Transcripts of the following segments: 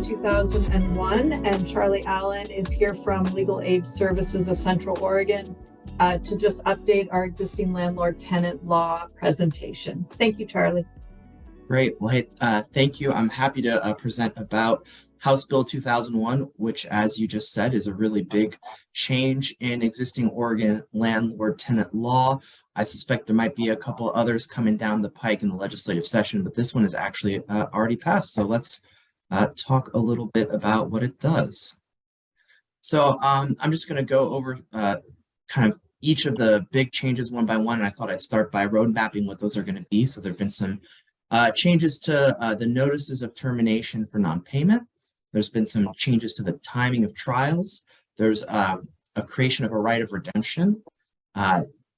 2001, and Charlie Allen is here from Legal Aid Services of Central Oregon to just update our existing landlord-tenant law presentation. Thank you, Charlie. Great. Well, hey, thank you. I'm happy to present about House Bill 2001, which, as you just said, is a really big change in existing Oregon landlord-tenant law. I suspect there might be a couple others coming down the pike in the legislative session, but this one is actually already passed. So let's talk a little bit about what it does. So I'm just going to go over kind of each of the big changes one by one, and I thought I'd start by road mapping what those are going to be. So there have been some changes to the notices of termination for non-payment. There's been some changes to the timing of trials. There's a creation of a right of redemption.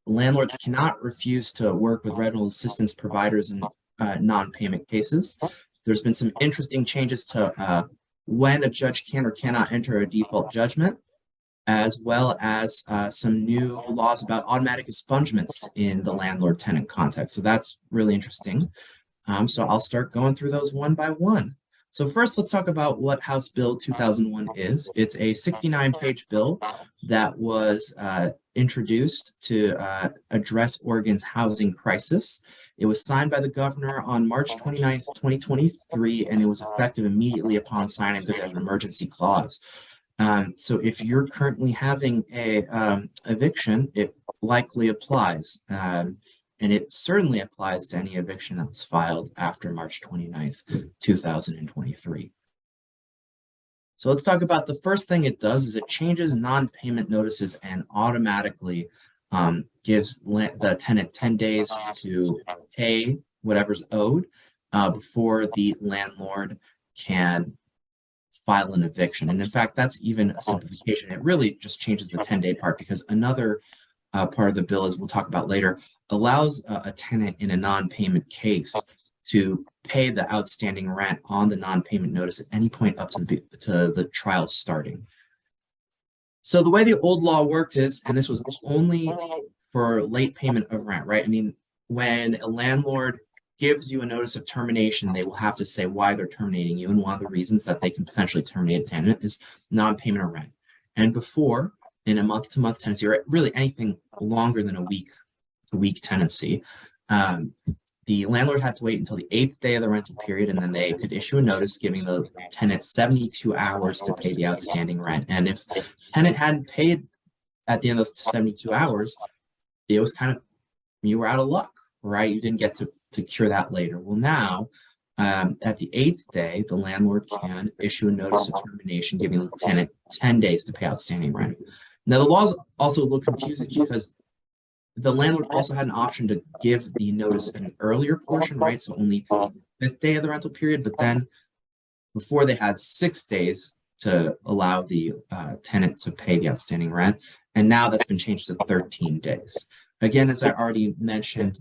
Landlords cannot refuse to work with rental assistance providers in non-payment cases. There's been some interesting changes to when a judge can or cannot enter a default judgment, as well as some new laws about automatic expungements in the landlord-tenant context. So that's really interesting. So I'll start going through those one by one. So first, let's talk about what House Bill 2001 is. It's a 69-page bill that was introduced to address Oregon's housing crisis. It was signed by the governor on March 29th, 2023, and it was effective immediately upon signing because it had an emergency clause. So if you're currently having a eviction, it likely applies. And it certainly applies to any eviction that was filed after March 29th, 2023. So let's talk about the first thing it does is it changes non-payment notices and automatically gives the tenant 10 days to pay whatever's owed before the landlord can file an eviction. And in fact, that's even a simplification. It really just changes the 10-day part because another part of the bill, as we'll talk about later, allows a tenant in a non-payment case to pay the outstanding rent on the non-payment notice at any point up to the trial starting. So the way the old law worked is, and this was only for late payment of rent, right? I mean, when a landlord gives you a notice of termination, they will have to say why they're terminating you. And one of the reasons that they can potentially terminate a tenant is non-payment of rent. And before, in a month-to-month tenancy, or really anything longer than a week-to-week tenancy, the landlord had to wait until the 8th day of the rental period, and then they could issue a notice giving the tenant 72 hours to pay the outstanding rent. And if the tenant hadn't paid at the end of those 72 hours, it was kind of, you were out of luck, right? You didn't get to cure that later. Well, now, at the 8th day, the landlord can issue a notice of termination, giving the tenant 10 days to pay outstanding rent. Now, the laws also a little confusing because the landlord also had an option to give the notice an earlier portion, right? So only the 5th day of the rental period, but then before they had 6 days to allow the tenant to pay the outstanding rent. And now that's been changed to 13 days. Again, as I already mentioned,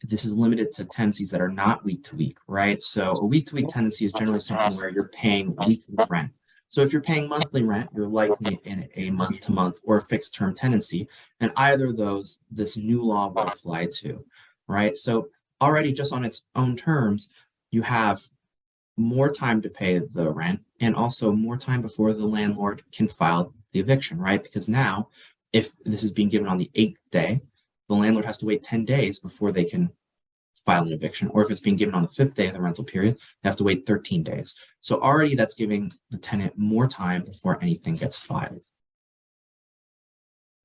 this is limited to tenancies that are not week-to-week, right? So a week-to-week tenancy is generally something where you're paying weekly rent. So if you're paying monthly rent, you're likely in a month-to-month or fixed-term tenancy, and either of those, this new law will apply to, right? So already just on its own terms, you have more time to pay the rent and also more time before the landlord can file the eviction, right? Because now, if this is being given on the 8th day, the landlord has to wait 10 days before they can file an eviction. Or if it's being given on the 5th day of the rental period, they have to wait 13 days. So already that's giving the tenant more time before anything gets filed.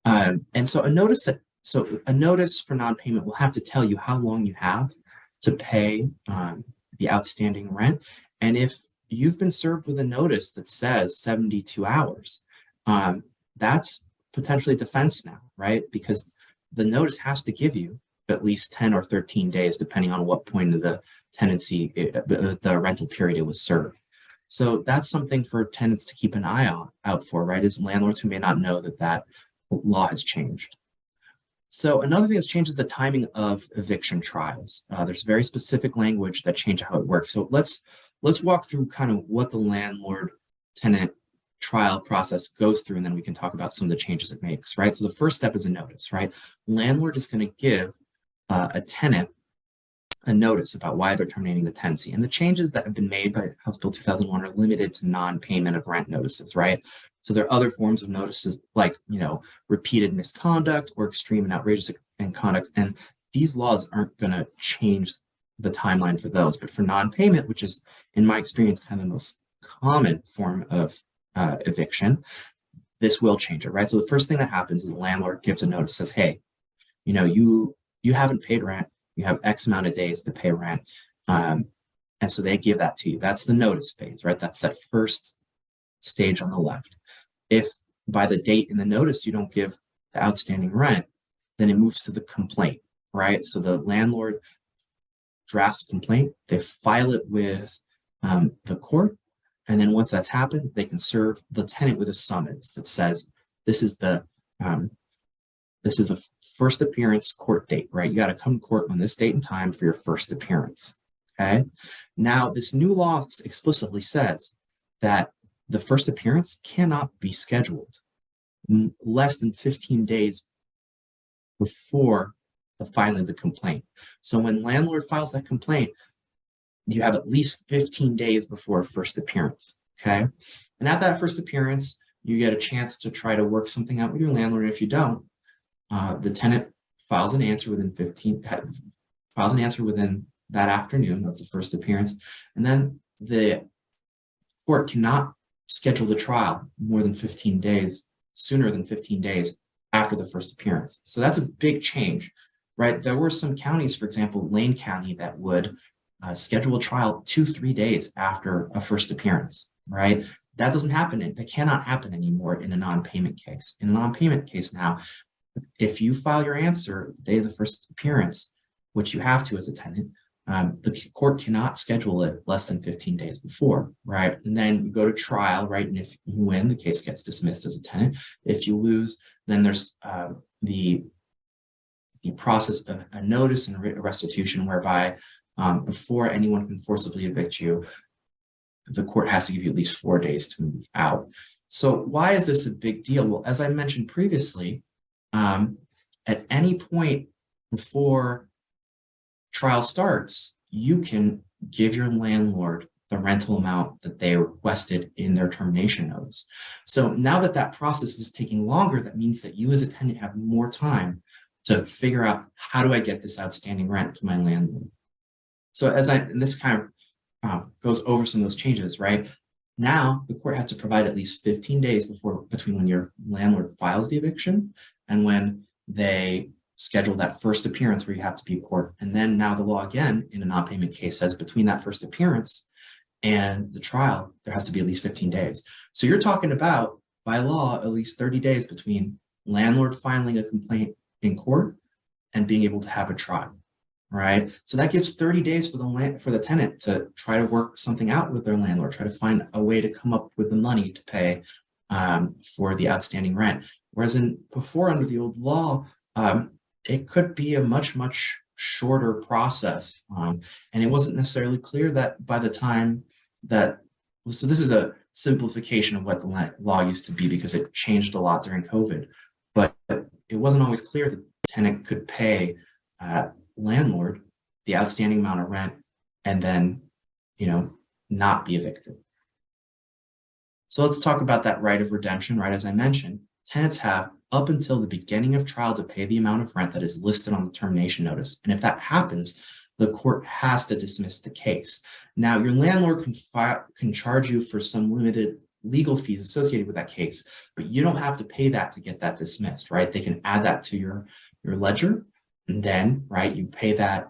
And so a notice for non-payment will have to tell you how long you have to pay the outstanding rent. And if you've been served with a notice that says 72 hours, that's potentially defense now, right? Because the notice has to give you at least 10 or 13 days, depending on what point of the tenancy, the rental period it was served. So that's something for tenants to keep an eye out for, right? Is landlords who may not know that law has changed. So another thing that's changed is the timing of eviction trials. There's very specific language that change how it works. So let's walk through kind of what the landlord-tenant trial process goes through, and then we can talk about some of the changes it makes, right? So the first step is a notice, right? Landlord is going to give a tenant a notice about why they're terminating the tenancy. And the changes that have been made by House Bill 2001 are limited to non-payment of rent notices, right? So there are other forms of notices like, repeated misconduct or extreme and outrageous conduct. And these laws aren't going to change the timeline for those. But for non-payment, which is, in my experience, kind of the most common form of eviction, this will change it, right? So the first thing that happens is the landlord gives a notice, says, hey, you haven't paid rent. You have X amount of days to pay rent. And so they give that to you. That's the notice phase, right? That's that first stage on the left. If by the date in the notice you don't give the outstanding rent, then it moves to the complaint, right? So the landlord drafts a complaint, they file it with the court. And then once that's happened, they can serve the tenant with a summons that says, this is the first appearance court date, right? You got to come to court on this date and time for your first appearance. Okay. Now, this new law explicitly says that the first appearance cannot be scheduled less than 15 days before the filing of the complaint. So when landlord files that complaint, you have at least 15 days before first appearance. Okay. And at that first appearance, you get a chance to try to work something out with your landlord. And if you don't, the tenant files an answer within that afternoon of the first appearance, and then the court cannot schedule the trial sooner than 15 days after the first appearance. So that's a big change, right? There were some counties, for example, Lane County, that would schedule a trial 2-3 days after a first appearance, right? That doesn't happen. That cannot happen anymore in a non-payment case. In a non-payment case now, if you file your answer the day of the first appearance, which you have to as a tenant, the court cannot schedule it less than 15 days before, right? And then you go to trial, right? And if you win, the case gets dismissed as a tenant. If you lose, then there's the process of a notice and a restitution, whereby before anyone can forcibly evict you, the court has to give you at least 4 days to move out. So why is this a big deal? Well, as I mentioned previously, at any point before trial starts, you can give your landlord the rental amount that they requested in their termination notice. So now that that process is taking longer, that means that you as a tenant have more time to figure out, how do I get this outstanding rent to my landlord? So this kind of goes over some of those changes, right? Now the court has to provide at least 15 days between when your landlord files the eviction and when they schedule that first appearance where you have to be in court. And then now the law again in a non-payment case says between that first appearance and the trial, there has to be at least 15 days. So you're talking about, by law, at least 30 days between landlord filing a complaint in court and being able to have a trial, right? So that gives 30 days for the tenant to try to work something out with their landlord, try to find a way to come up with the money to pay for the outstanding rent. Whereas before, under the old law, it could be a much, much shorter process. And it wasn't necessarily clear that by the time so this is a simplification of what the law used to be because it changed a lot during COVID, but it wasn't always clear that the tenant could pay landlord the outstanding amount of rent and then, not be evicted. So let's talk about that right of redemption, right? As I mentioned, tenants have up until the beginning of trial to pay the amount of rent that is listed on the termination notice. And if that happens, the court has to dismiss the case. Now, your landlord can charge you for some limited legal fees associated with that case, but you don't have to pay that to get that dismissed, right? They can add that to your ledger, and then, right, you pay that.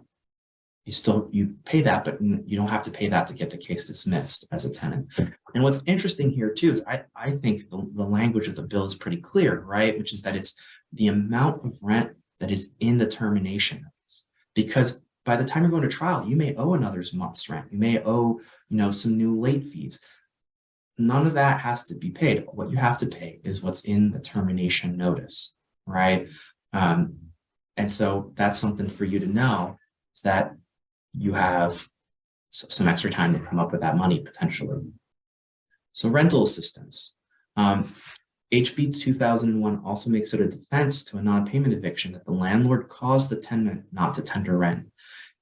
You pay that, but you don't have to pay that to get the case dismissed as a tenant. And what's interesting here too is I think the language of the bill is pretty clear, right? Which is that it's the amount of rent that is in the termination notice. Because by the time you're going to trial, you may owe another month's rent. You may owe, some new late fees. None of that has to be paid. What you have to pay is what's in the termination notice, right? And so that's something for you to know, is that you have some extra time to come up with that money potentially. So rental assistance. HB 2001 also makes it a defense to a non-payment eviction that the landlord caused the tenant not to tender rent.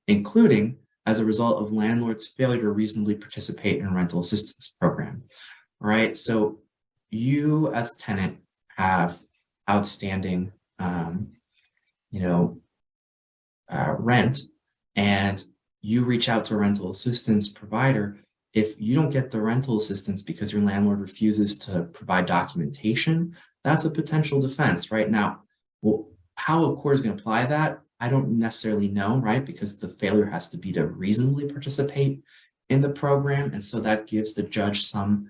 including as a result of landlord's failure to reasonably participate in a rental assistance program, right? So you as a tenant have outstanding, rent, and you reach out to a rental assistance provider. If you don't get the rental assistance because your landlord refuses to provide documentation, that's a potential defense. Right now, well, how a court is going to apply that, I don't necessarily know, right? Because the failure has to be to reasonably participate in the program. And so that gives the judge some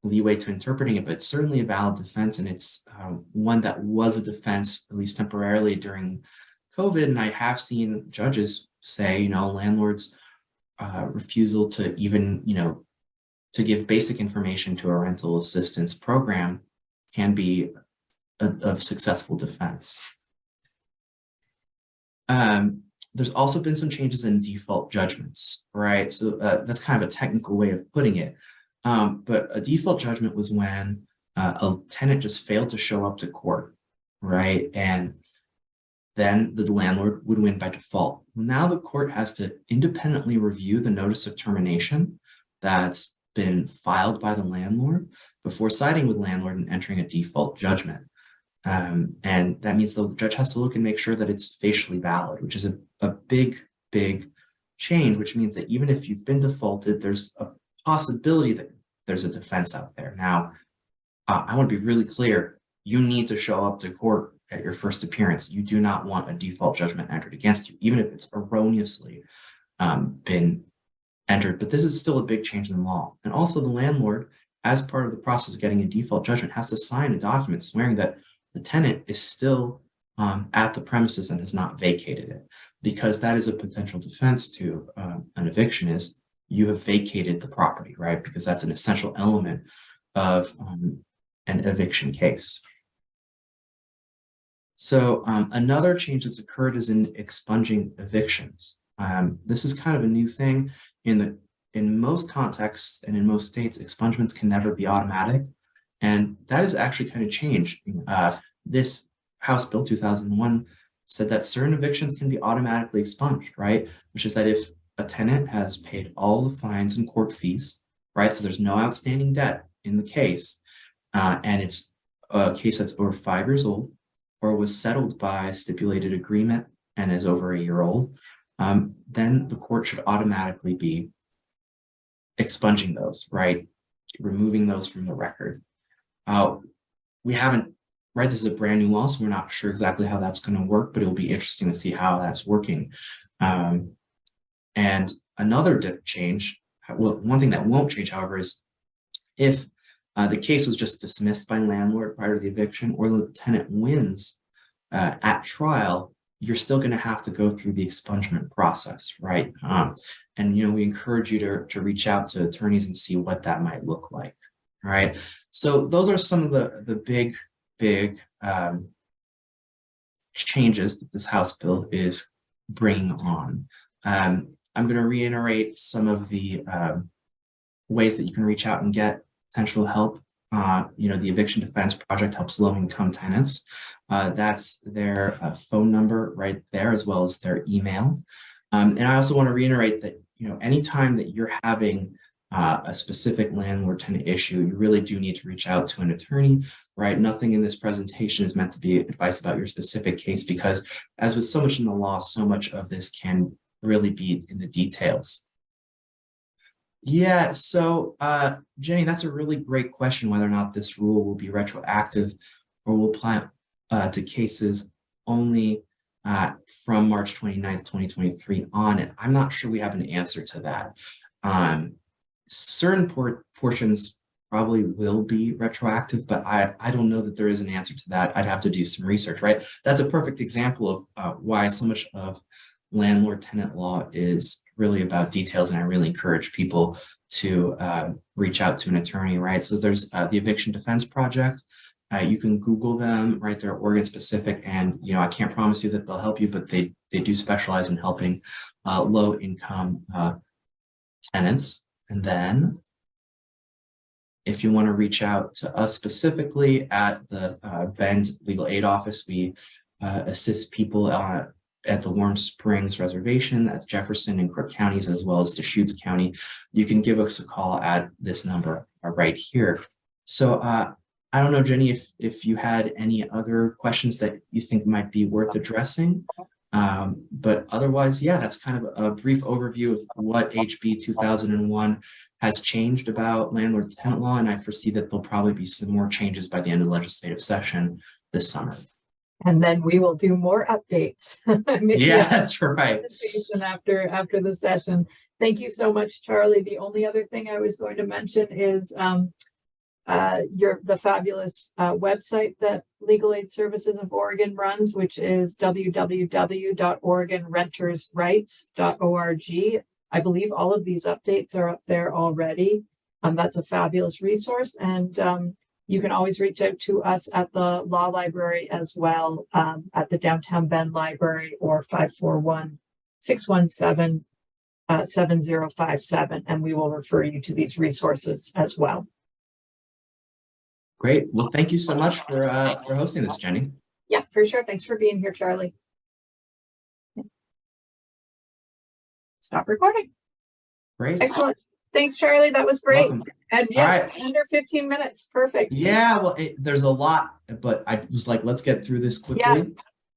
leeway to interpreting it, but it's certainly a valid defense. And it's one that was a defense, at least temporarily, during COVID. And I have seen judges say, landlords' refusal to even, to give basic information to a rental assistance program can be a successful defense. There's also been some changes in default judgments, right? So that's kind of a technical way of putting it. But a default judgment was when a tenant just failed to show up to court, right? And then the landlord would win by default. Now the court has to independently review the notice of termination that's been filed by the landlord before siding with landlord and entering a default judgment. And that means the judge has to look and make sure that it's facially valid, which is a big, big change, which means that even if you've been defaulted, there's a possibility that there's a defense out there. Now, I want to be really clear. You need to show up to court at your first appearance. You do not want a default judgment entered against you, even if it's erroneously been entered. But this is still a big change in the law. And also the landlord, as part of the process of getting a default judgment, has to sign a document swearing that the tenant is still at the premises and has not vacated it, because that is a potential defense to an eviction, is you have vacated the property, right? Because that's an essential element of an eviction case. So another change that's occurred is in expunging evictions. This is kind of a new thing. In most contexts and in most states, expungements can never be automatic. And that has actually kind of changed. This House Bill 2001 said that certain evictions can be automatically expunged, right? Which is that if a tenant has paid all the fines and court fees, right? So there's no outstanding debt in the case, and it's a case that's over 5 years old, or was settled by stipulated agreement and is over a year old, then the court should automatically be expunging those, right? Removing those from the record. We haven't, right? This is a brand new law, so we're not sure exactly how that's going to work, but it'll be interesting to see how that's working. And another change, well, one thing that won't change, however, is if the case was just dismissed by landlord prior to the eviction, or the tenant wins at trial, you're still going to have to go through the expungement process, right? And we encourage you to reach out to attorneys and see what that might look like. All right. So those are some of the big changes that this House bill is bringing on. I'm going to reiterate some of the ways that you can reach out and get potential help. The Eviction Defense Project helps low-income tenants. That's their phone number right there, as well as their email. And I also want to reiterate that, anytime that you're having a specific landlord-tenant issue, you really do need to reach out to an attorney, right? Nothing in this presentation is meant to be advice about your specific case, because as with so much in the law, so much of this can really be in the details. Yeah, so Jenny, that's a really great question, whether or not this rule will be retroactive or will apply to cases only from March 29th, 2023 on. And I'm not sure we have an answer to that. Certain portions probably will be retroactive, but I don't know that there is an answer to that. I'd have to do some research, right? That's a perfect example of why so much of landlord-tenant law is really about details, and I really encourage people to reach out to an attorney, right? So there's the Eviction Defense Project. You can Google them, right? They're Oregon specific, and I can't promise you that they'll help you, but they do specialize in helping low-income tenants. And then if you want to reach out to us specifically at the Bend Legal Aid Office, we assist people at the Warm Springs Reservation, that's Jefferson and Crook counties, as well as Deschutes County, you can give us a call at this number right here. So I don't know, Jenny, if you had any other questions that you think might be worth addressing. But otherwise, yeah, that's kind of a brief overview of what HB 2001 has changed about landlord-tenant law, and I foresee that there'll probably be some more changes by the end of the legislative session this summer. And then we will do more updates. Yeah, that's right. After the session. Thank you so much, Charlie. The only other thing I was going to mention is the fabulous website that Legal Aid Services of Oregon runs, which is www.oregonrentersrights.org. I believe all of these updates are up there already. That's a fabulous resource, and you can always reach out to us at the law library as well, at the Downtown Bend Library, or 541-617-7057, and we will refer you to these resources as well. Great. Well, thank you so much for hosting this, Jenny. Yeah, for sure. Thanks for being here, Charlie. Stop recording. Great. Excellent. Thanks, Charlie. That was great. Welcome. And yeah, under 15 minutes. Perfect. Yeah, well, there's a lot, but I was like, let's get through this quickly. Yeah.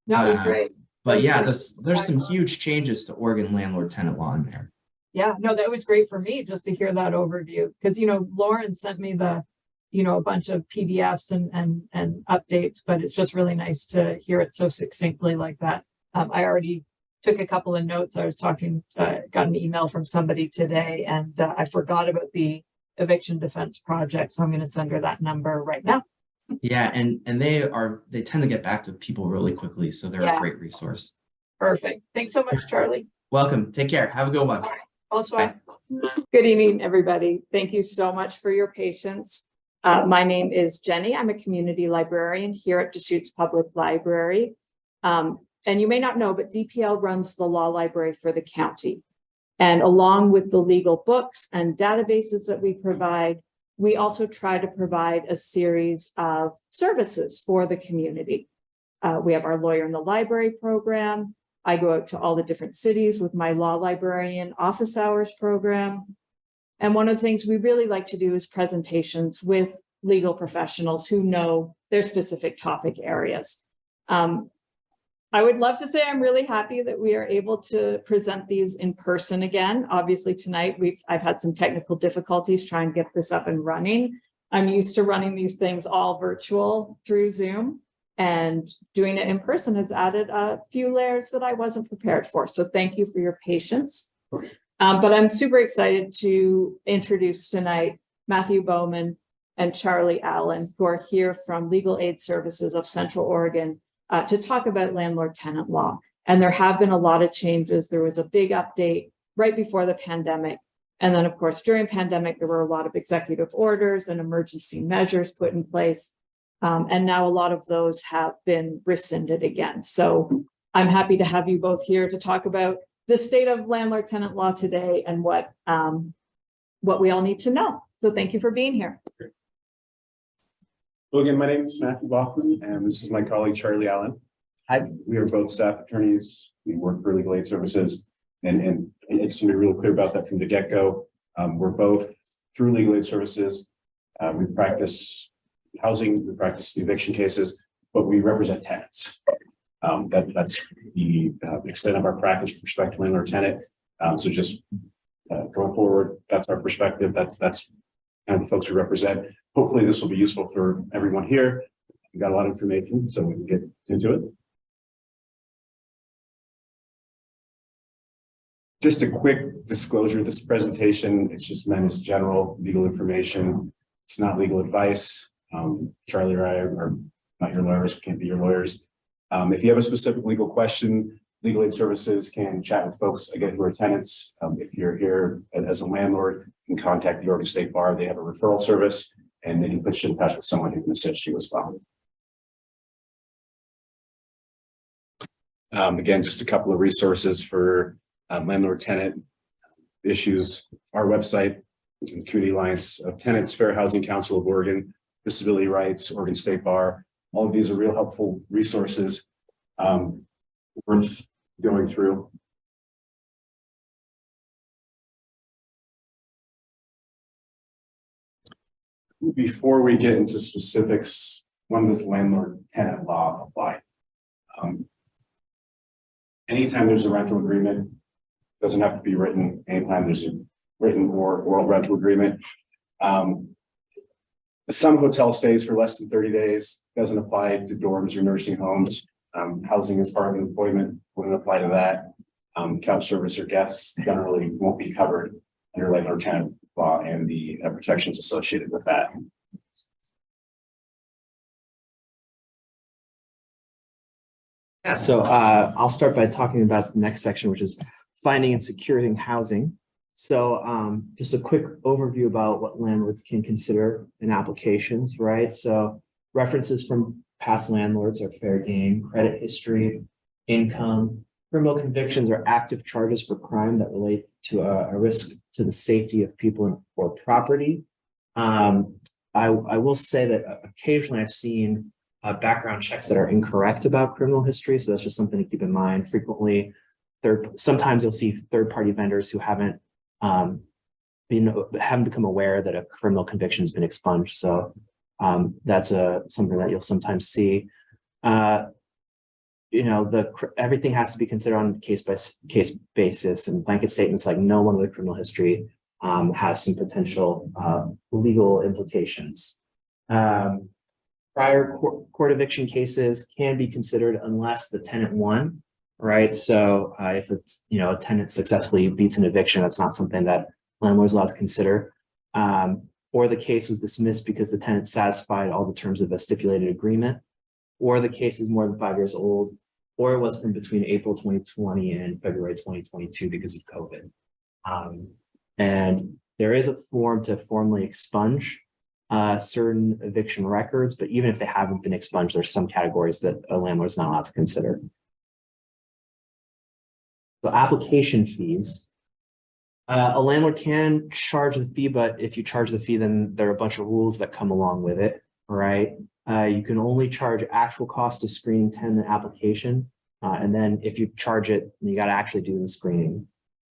No, it was great. But yeah, there's some huge changes to Oregon landlord-tenant law in there. Yeah, no, that was great for me just to hear that overview, because, Lauren sent me a bunch of PDFs and updates, but it's just really nice to hear it so succinctly like that. I already took a couple of notes. I was got an email from somebody today, and I forgot about the eviction defense project, so I'm going to send her that number right now. Yeah, and they tend to get back to people really quickly, so they're a great resource. Perfect. Thanks so much, Charlie. Welcome. Take care. Have a good one. Also, good evening, everybody. Thank you so much for your patience. My name is Jenny. I'm a community librarian here at Deschutes Public Library. And you may not know, but DPL runs the law library for the county. And along with the legal books and databases that we provide, we also try to provide a series of services for the community. We have our Lawyer in the Library program. I go out to all the different cities with my law librarian office hours program. And one of the things we really like to do is presentations with legal professionals who know their specific topic areas. I would love to say I'm really happy that we are able to present these in person again. Obviously tonight I've had some technical difficulties trying to get this up and running. I'm used to running these things all virtual through Zoom, and doing it in person has added a few layers that I wasn't prepared for. So thank you for your patience. But I'm super excited to introduce tonight Matthew Bowman and Charlie Allen, who are here from Legal Aid Services of Central Oregon to talk about landlord-tenant law. And there have been a lot of changes. There was a big update right before the pandemic. And then, of course, during pandemic, there were a lot of executive orders and emergency measures put in place. And now a lot of those have been rescinded again. So I'm happy to have you both here to talk about the state of landlord-tenant law today and what we all need to know. So thank you for being here. Well, again, my name is Matthew Baughman, and this is my colleague, Charlie Allen. We are both staff attorneys. We work for Legal Aid Services, and it's to be real clear about that from the get-go. We're both through Legal Aid Services. We practice housing, we practice the eviction cases, but we represent tenants. That's the extent of our practice with respect to landlord-tenant. So just going forward, that's our perspective. That's kind of the folks we represent. Hopefully this will be useful for everyone here. We've got a lot of information, so we can get into it. Just a quick disclosure, this presentation, it's just meant as general legal information. It's not legal advice. Charlie or I are not your lawyers, we can't be your lawyers. If you have a specific legal question, Legal Aid Services can chat with folks, again, who are tenants. If you're here as a landlord, you can contact the Oregon State Bar. They have a referral service, and they can put you in touch with someone who can assist you as well. Again, just a couple of resources for landlord-tenant issues. Our website, Community Alliance of Tenants, Fair Housing Council of Oregon, Disability Rights, Oregon State Bar. All of these are real helpful resources. Worth going through. Before we get into specifics, when does landlord-tenant law apply? Anytime there's a rental agreement, doesn't have to be written. Anytime there's a written or oral rental agreement. Some hotel stays for less than 30 days, doesn't apply to dorms or nursing homes. Housing as part of employment wouldn't apply to that. Couch service or guests generally won't be covered under landlord-tenant law and the protections associated with that. Yeah, so I'll start by talking about the next section, which is finding and securing housing. So just a quick overview about what landlords can consider in applications, right? So references from past landlords are fair game, credit history, income, criminal convictions, or active charges for crime that relate to a risk to the safety of people or property. I will say that occasionally I've seen background checks that are incorrect about criminal history. So that's just something to keep in mind. Frequently, sometimes you'll see third-party vendors who haven't become aware that a criminal conviction has been expunged. So that's something that you'll sometimes see. Everything has to be considered on a case-by-case basis, and blanket statements like no one with criminal history has some potential legal implications. Prior court eviction cases can be considered unless the tenant won, right? So if it's, a tenant successfully beats an eviction, that's not something that landlord's allowed to consider. Or the case was dismissed because the tenant satisfied all the terms of a stipulated agreement, or the case is more than 5 years old, or it was from between April 2020 and February 2022 because of COVID. And there is a form to formally expunge certain eviction records, but even if they haven't been expunged, there's some categories that a landlord is not allowed to consider. So application fees. A landlord can charge the fee, but if you charge the fee, then there are a bunch of rules that come along with it, right? You can only charge actual cost of screening tenant application. And then if you charge it, you got to actually do the screening.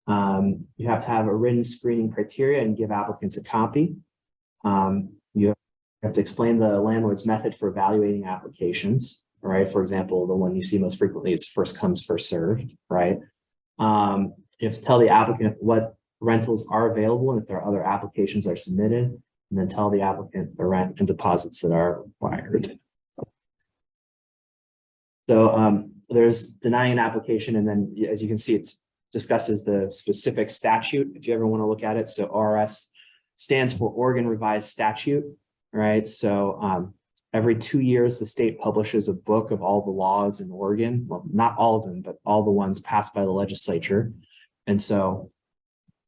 You have to have a written screening criteria and give applicants a copy. You have to explain the landlord's method for evaluating applications, right? For example, the one you see most frequently is first comes, first served, right? You have to tell the applicant what rentals are available and if there are other applications that are submitted, and then tell the applicant the rent and deposits that are required. So there's denying an application, and then as you can see, it discusses the specific statute if you ever want to look at it. So RS stands for Oregon Revised Statute, right? So every 2 years, the state publishes a book of all the laws in Oregon. Well, not all of them, but all the ones passed by the legislature. And so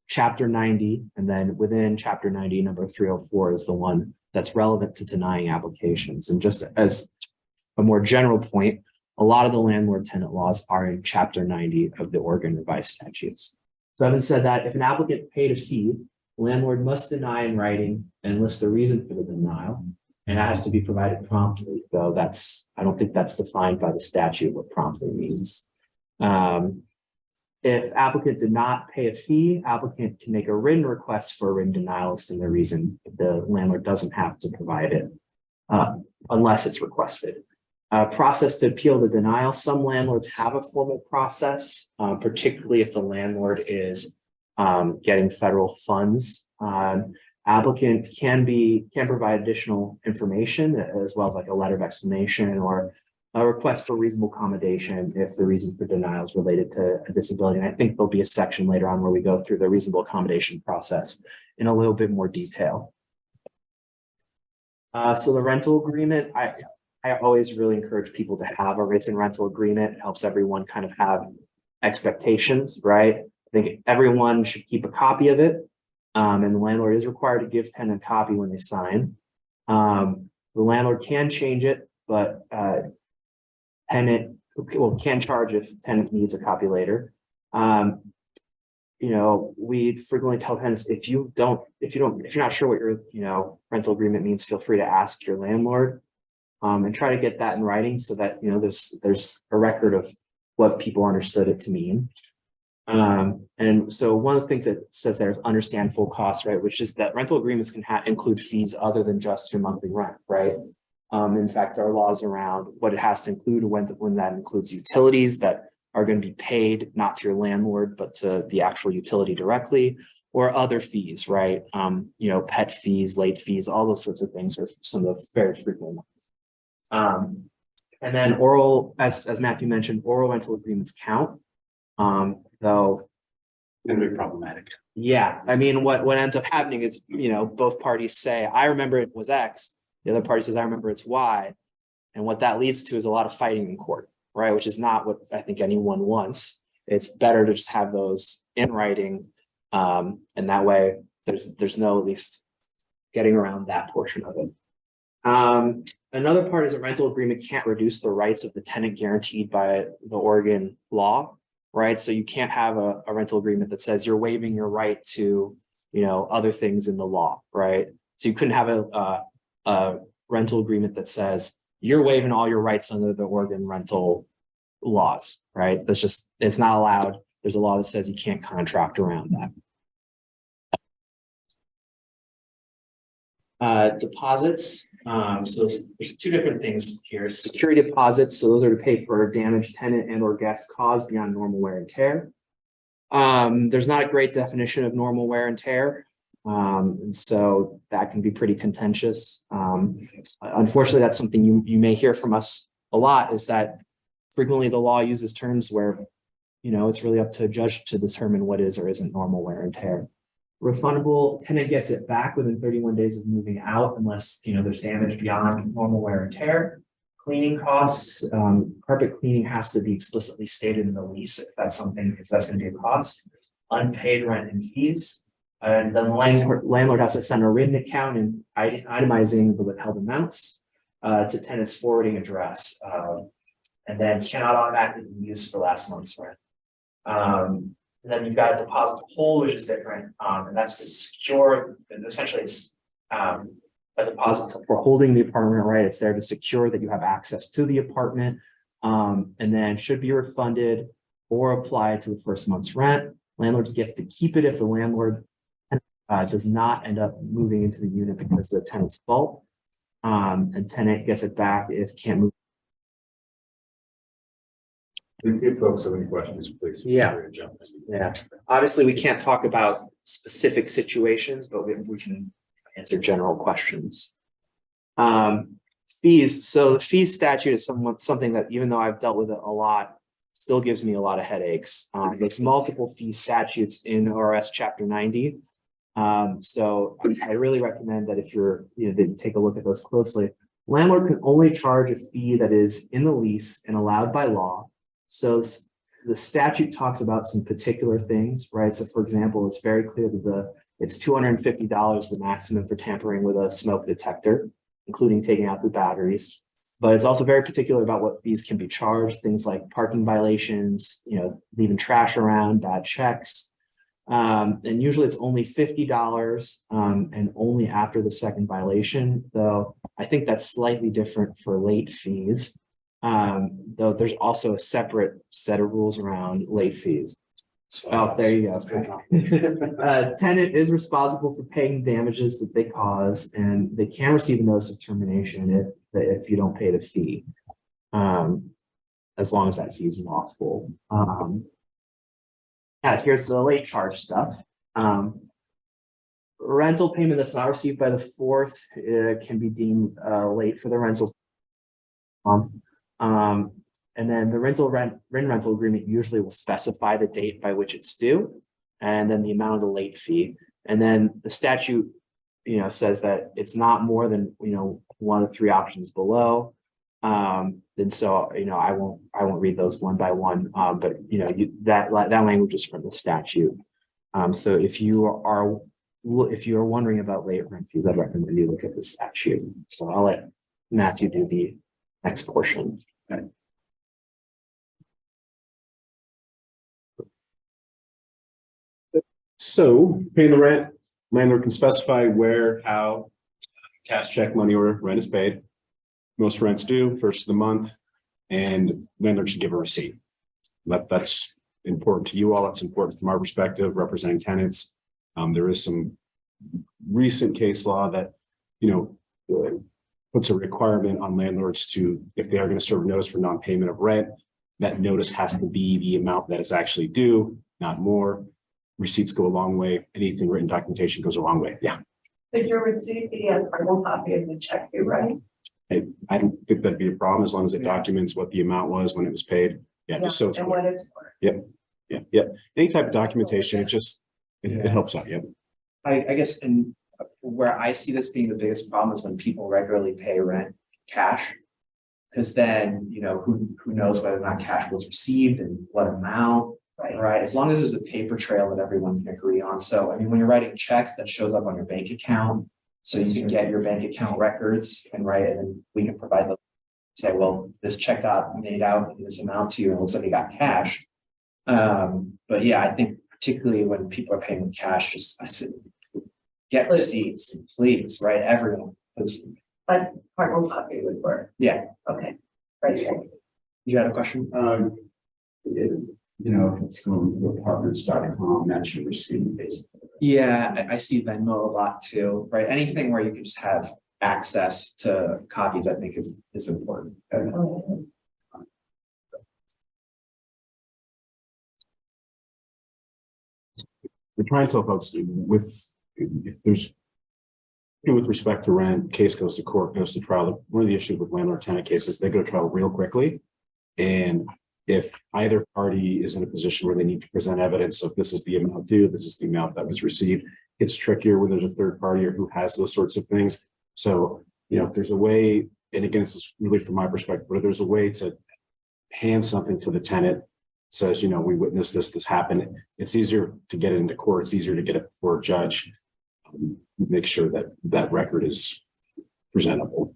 Chapter 90, and then within Chapter 90, number 304 is the one that's relevant to denying applications. And just as a more general point, a lot of the landlord-tenant laws are in Chapter 90 of the Oregon Revised Statutes. So having said that, if an applicant paid a fee, the landlord must deny in writing and list the reason for the denial, and that has to be provided promptly, though I don't think that's defined by the statute what promptly means. If applicant did not pay a fee, applicant can make a written request for a written denial listing the reason. The landlord doesn't have to provide it unless it's requested. Process to appeal the denial. Some landlords have a formal process, particularly if the landlord is getting federal funds. Applicant can provide additional information as well as like a letter of explanation or a request for reasonable accommodation if the reason for denial is related to a disability. And I think there'll be a section later on where we go through the reasonable accommodation process in a little bit more detail. So the rental agreement, I always really encourage people to have a written rental agreement. It helps everyone kind of have expectations, right? I think everyone should keep a copy of it. And the landlord is required to give tenant a copy when they sign. The landlord can change it, but tenant can charge if tenant needs a copy later. We frequently tell tenants if you're not sure what your rental agreement means, feel free to ask your landlord and try to get that in writing so that there's a record of what people understood it to mean. And so one of the things that says there is understand full costs, right? Which is that rental agreements can include fees other than just your monthly rent, right? In fact, there are laws around what it has to include when that includes utilities that are going to be paid not to your landlord, but to the actual utility directly, or other fees, right? Pet fees, late fees, all those sorts of things are some of the very frequent ones. And then oral, as Matthew mentioned, oral rental agreements count. Though Gonna be problematic. yeah, I mean, what ends up happening is, both parties say, I remember it was X. The other party says, I remember it's Y. And what that leads to is a lot of fighting in court, right? Which is not what I think anyone wants. It's better to just have those in writing. And that way there's no at least getting around that portion of it. Another part is a rental agreement can't reduce the rights of the tenant guaranteed by the Oregon law, right? So you can't have a rental agreement that says you're waiving your right to, other things in the law, right? So you couldn't have a rental agreement that says you're waiving all your rights under the Oregon rental laws, right? It's not allowed. There's a law that says you can't contract around that. Deposits. So there's two different things here. Security deposits. So those are to pay for damage tenant and or guest caused beyond normal wear and tear. There's not a great definition of normal wear and tear. And so that can be pretty contentious. Unfortunately, that's something you may hear from us a lot, is that frequently the law uses terms where, it's really up to a judge to determine what is or isn't normal wear and tear. Refundable, tenant gets it back within 31 days of moving out unless, there's damage beyond normal wear and tear. Cleaning costs, carpet cleaning has to be explicitly stated in the lease if that's going to be a cost. Unpaid rent and fees. And then the landlord has to send a written account and itemizing the withheld amounts to tenant's forwarding address, and then cannot automatically be used for last month's rent. And then you've got a deposit to hold, which is different, and that's to secure. Essentially, it's a deposit for holding the apartment, right? It's there to secure that you have access to the apartment, and then should be refunded or applied to the first month's rent. Landlord gets to keep it if the landlord does not end up moving into the unit because of the tenant's fault, and tenant gets it back if can't move. If folks have any questions, please. Yeah. Yeah. Obviously, we can't talk about specific situations, but we can answer general questions. Fees. So the fees statute is something that, even though I've dealt with it a lot, still gives me a lot of headaches. There's multiple fee statutes in ORS Chapter 90. So I really recommend that if that you take a look at those closely. Landlord can only charge a fee that is in the lease and allowed by law. So the statute talks about some particular things, right? So for example, it's very clear that it's $250 the maximum for tampering with a smoke detector, including taking out the batteries. But it's also very particular about what fees can be charged, things like parking violations, leaving trash around, bad checks. And usually it's only $50 and only after the second violation, though I think that's slightly different for late fees. Though there's also a separate set of rules around late fees. Oh, there you go. Tenant is responsible for paying damages that they cause, and they can receive a notice of termination if you don't pay the fee, as long as that fee is lawful. Here's the late charge stuff. Rental payment that's not received by the 4th can be deemed late for the rental. And then the rental agreement usually will specify the date by which it's due, and then the amount of the late fee. And then the statute, says that it's not more than, one of 3 options below. And so, I won't read those one by one, but that language is from the statute. So if you are wondering about late rent fees, I'd recommend you look at the statute. So I'll let Matthew do the next portion. Okay. So paying the rent, landlord can specify where, how, cash, check, money order, rent is paid. Most rents due first of the month, and landlord should give a receipt. That's important to you all. That's important from our perspective, representing tenants. There is some recent case law that, puts a requirement on landlords to, if they are going to serve notice for non-payment of rent, that notice has to be the amount that is actually due, not more. Receipts go a long way. Anything written documentation goes a long way. Yeah. But your receipt be a carbon copy of the check, you're right? I don't think that'd be a problem as long as it documents what the amount was when it was paid. Yeah, just so it's And clear. what it's for. Yeah. Any type of documentation, it helps out. Yeah. I guess, and where I see this being the biggest problem is when people regularly pay rent cash. Because then, who knows whether or not cash was received and what amount, right? As long as there's a paper trail that everyone can agree on. So, I mean, when you're writing checks, that shows up on your bank account. So you can get your bank account records and then we can provide them, say, well, this check got made out in this amount to you, and it looks like it got cash. But yeah, I think particularly when people are paying with cash, I said, get receipts, please, right? Everyone. But carbon copy would work. Yeah. Okay. Right. You had a question? If it's going to apartments.com, that's your receipt, basically. Yeah, I see Venmo a lot too, right? Anything where you can just have access to copies, I think is important. We're trying to tell folks if there's with respect to rent, case goes to court, goes to trial. One of the issues with landlord-tenant cases, they go to trial real quickly. And if either party is in a position where they need to present evidence of this is the amount due, this is the amount that was received, it's trickier when there's a third party or who has those sorts of things. So, if there's a way, and again, this is really from my perspective, but if there's a way to hand something to the tenant, says, we witnessed this happened. It's easier to get it into court. It's easier to get it before a judge. Make sure that record is presentable.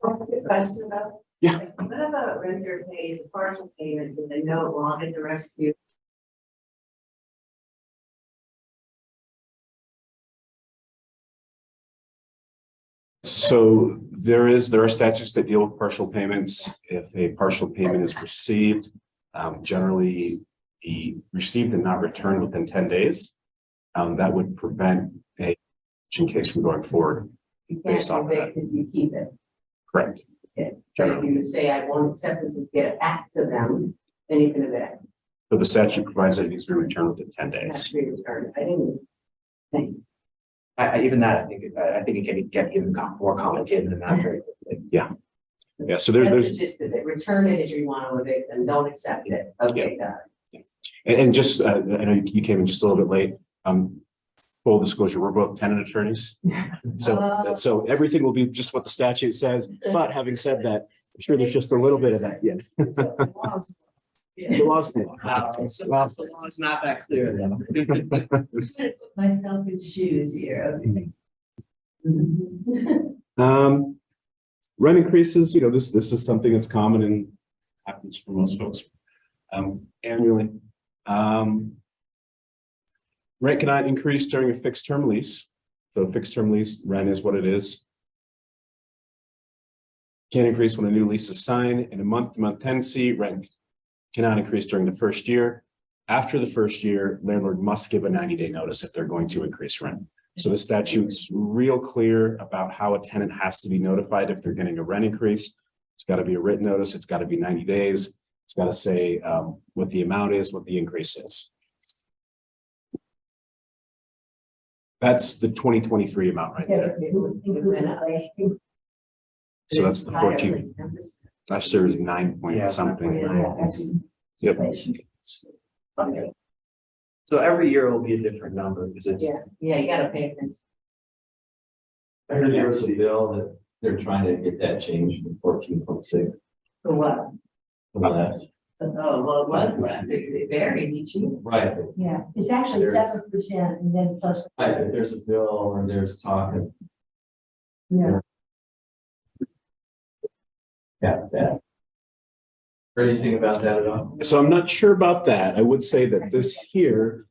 That's a good question about. Yeah. What about renter pays a partial payment and they know it will get the rest of you? So there are statutes that deal with partial payments. If a partial payment is received, generally be received and not returned within 10 days. That would prevent a eviction case from going forward. You Based can't off of that. evict if you keep it. Correct. If you say, I won't accept this and get it back to them, then you can evict. So the statute provides that it needs to be returned within 10 It has days. to be returned. I didn't think. Even that, I think it can get even more complicated than that very quickly. Yeah. So That's there's the gist of it. Return it if you want to evict them. Don't accept it. Okay, got it. and just I know you came in just a little bit late. Full disclosure, we're both tenant attorneys. So everything will be just what the statute says. But having said that, I'm sure there's just a little bit of that. Yeah. The law's the law. Sometimes the law is not that clear though. Put myself in shoes here. Rent increases, this is something that's common and happens for most folks annually. Rent cannot increase during a fixed term lease. So a fixed term lease rent is what it is. Can't increase when a new lease is signed. In a month-to-month tenancy, rent cannot increase during the first year. After the first year, landlord must give a 90-day notice if they're going to increase rent. So the statute's real clear about how a tenant has to be notified if they're getting a rent increase. It's got to be a written notice. It's got to be 90 days. It's got to say what the amount is, what the increase is. That's the 2023 amount right there. So that's the 14. Last year was 9 point something. Yep. Okay. So every year will be a different number because it's. Yeah, you gotta pay attention. I heard there was a bill that they're trying to get that changed to 14.6 For what? for the last. Oh, well, it was less. It varies each year. Right. Yeah, it's actually There's- 7% and then plus. Right, but there's a bill or there's talk of. Yeah. Yeah, that. Heard anything about that at all? So I'm not sure about that. I would say that this here,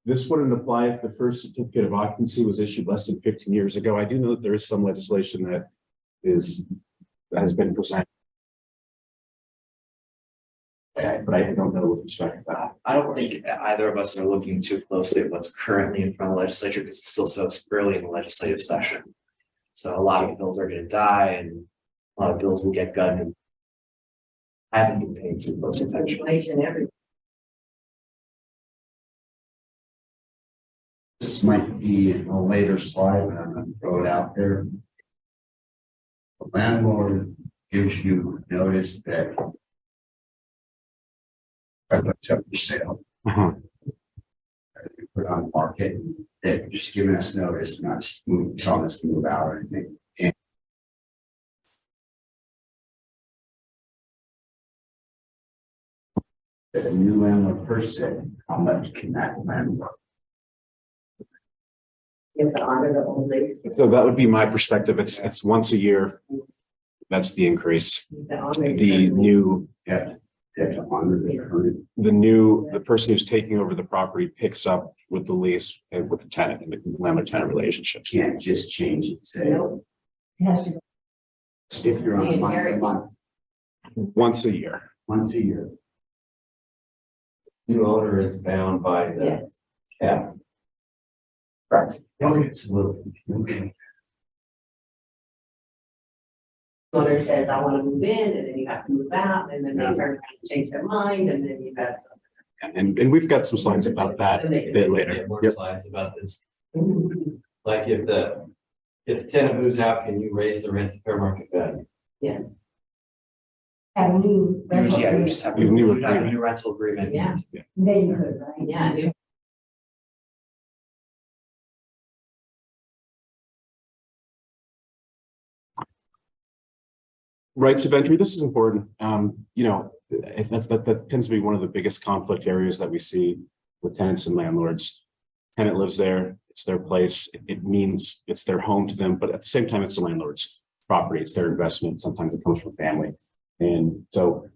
this wouldn't apply if the first certificate of occupancy was issued less than 15 years ago. I do know that there is some legislation that has been presented but I don't know with respect to that. I don't think either of us are looking too closely at what's currently in front of the legislature because it's still so early in the legislative session. So a lot of bills are going to die and a lot of bills will get gutted. I haven't been paying too close attention. Inflation, everything. This might be a later slide, but I'm going to throw it out there. The landlord gives you notice that it's up for sale. They put on the market, they're just giving us notice, not telling us to move out or anything. And the new landlord person, how much can that landlord? You have to honor the old lease. So that would be my perspective. It's once a year. That's the increase. You have to honor The new, They have to honor the current. the person who's taking over the property picks up with the lease and with the tenant and the landlord-tenant relationship. Can't just change it, say, Nope. It has to go. if you're on a month to month, Once a year. once a year. New owner is bound by the Yes. cap. Correct. Okay, it's a little confusing. Owner says, I want to move in, and then you have to move out, and then they turn around and change their mind, and then you've got And we've got some slides about that a bit later. Get more Yep. slides about this. something. Like if the tenant moves out, can you raise the rent to fair market value? Have a new. Yeah, you just have New a agreement. new rental agreement. Yeah, Then you could, right? yeah, new. Rights of entry, this is important. If that tends to be one of the biggest conflict areas that we see with tenants and landlords. Tenant lives there, it's their place, it means it's their home to them, but at the same time, it's the landlord's property, it's their investment, sometimes it comes from family. And so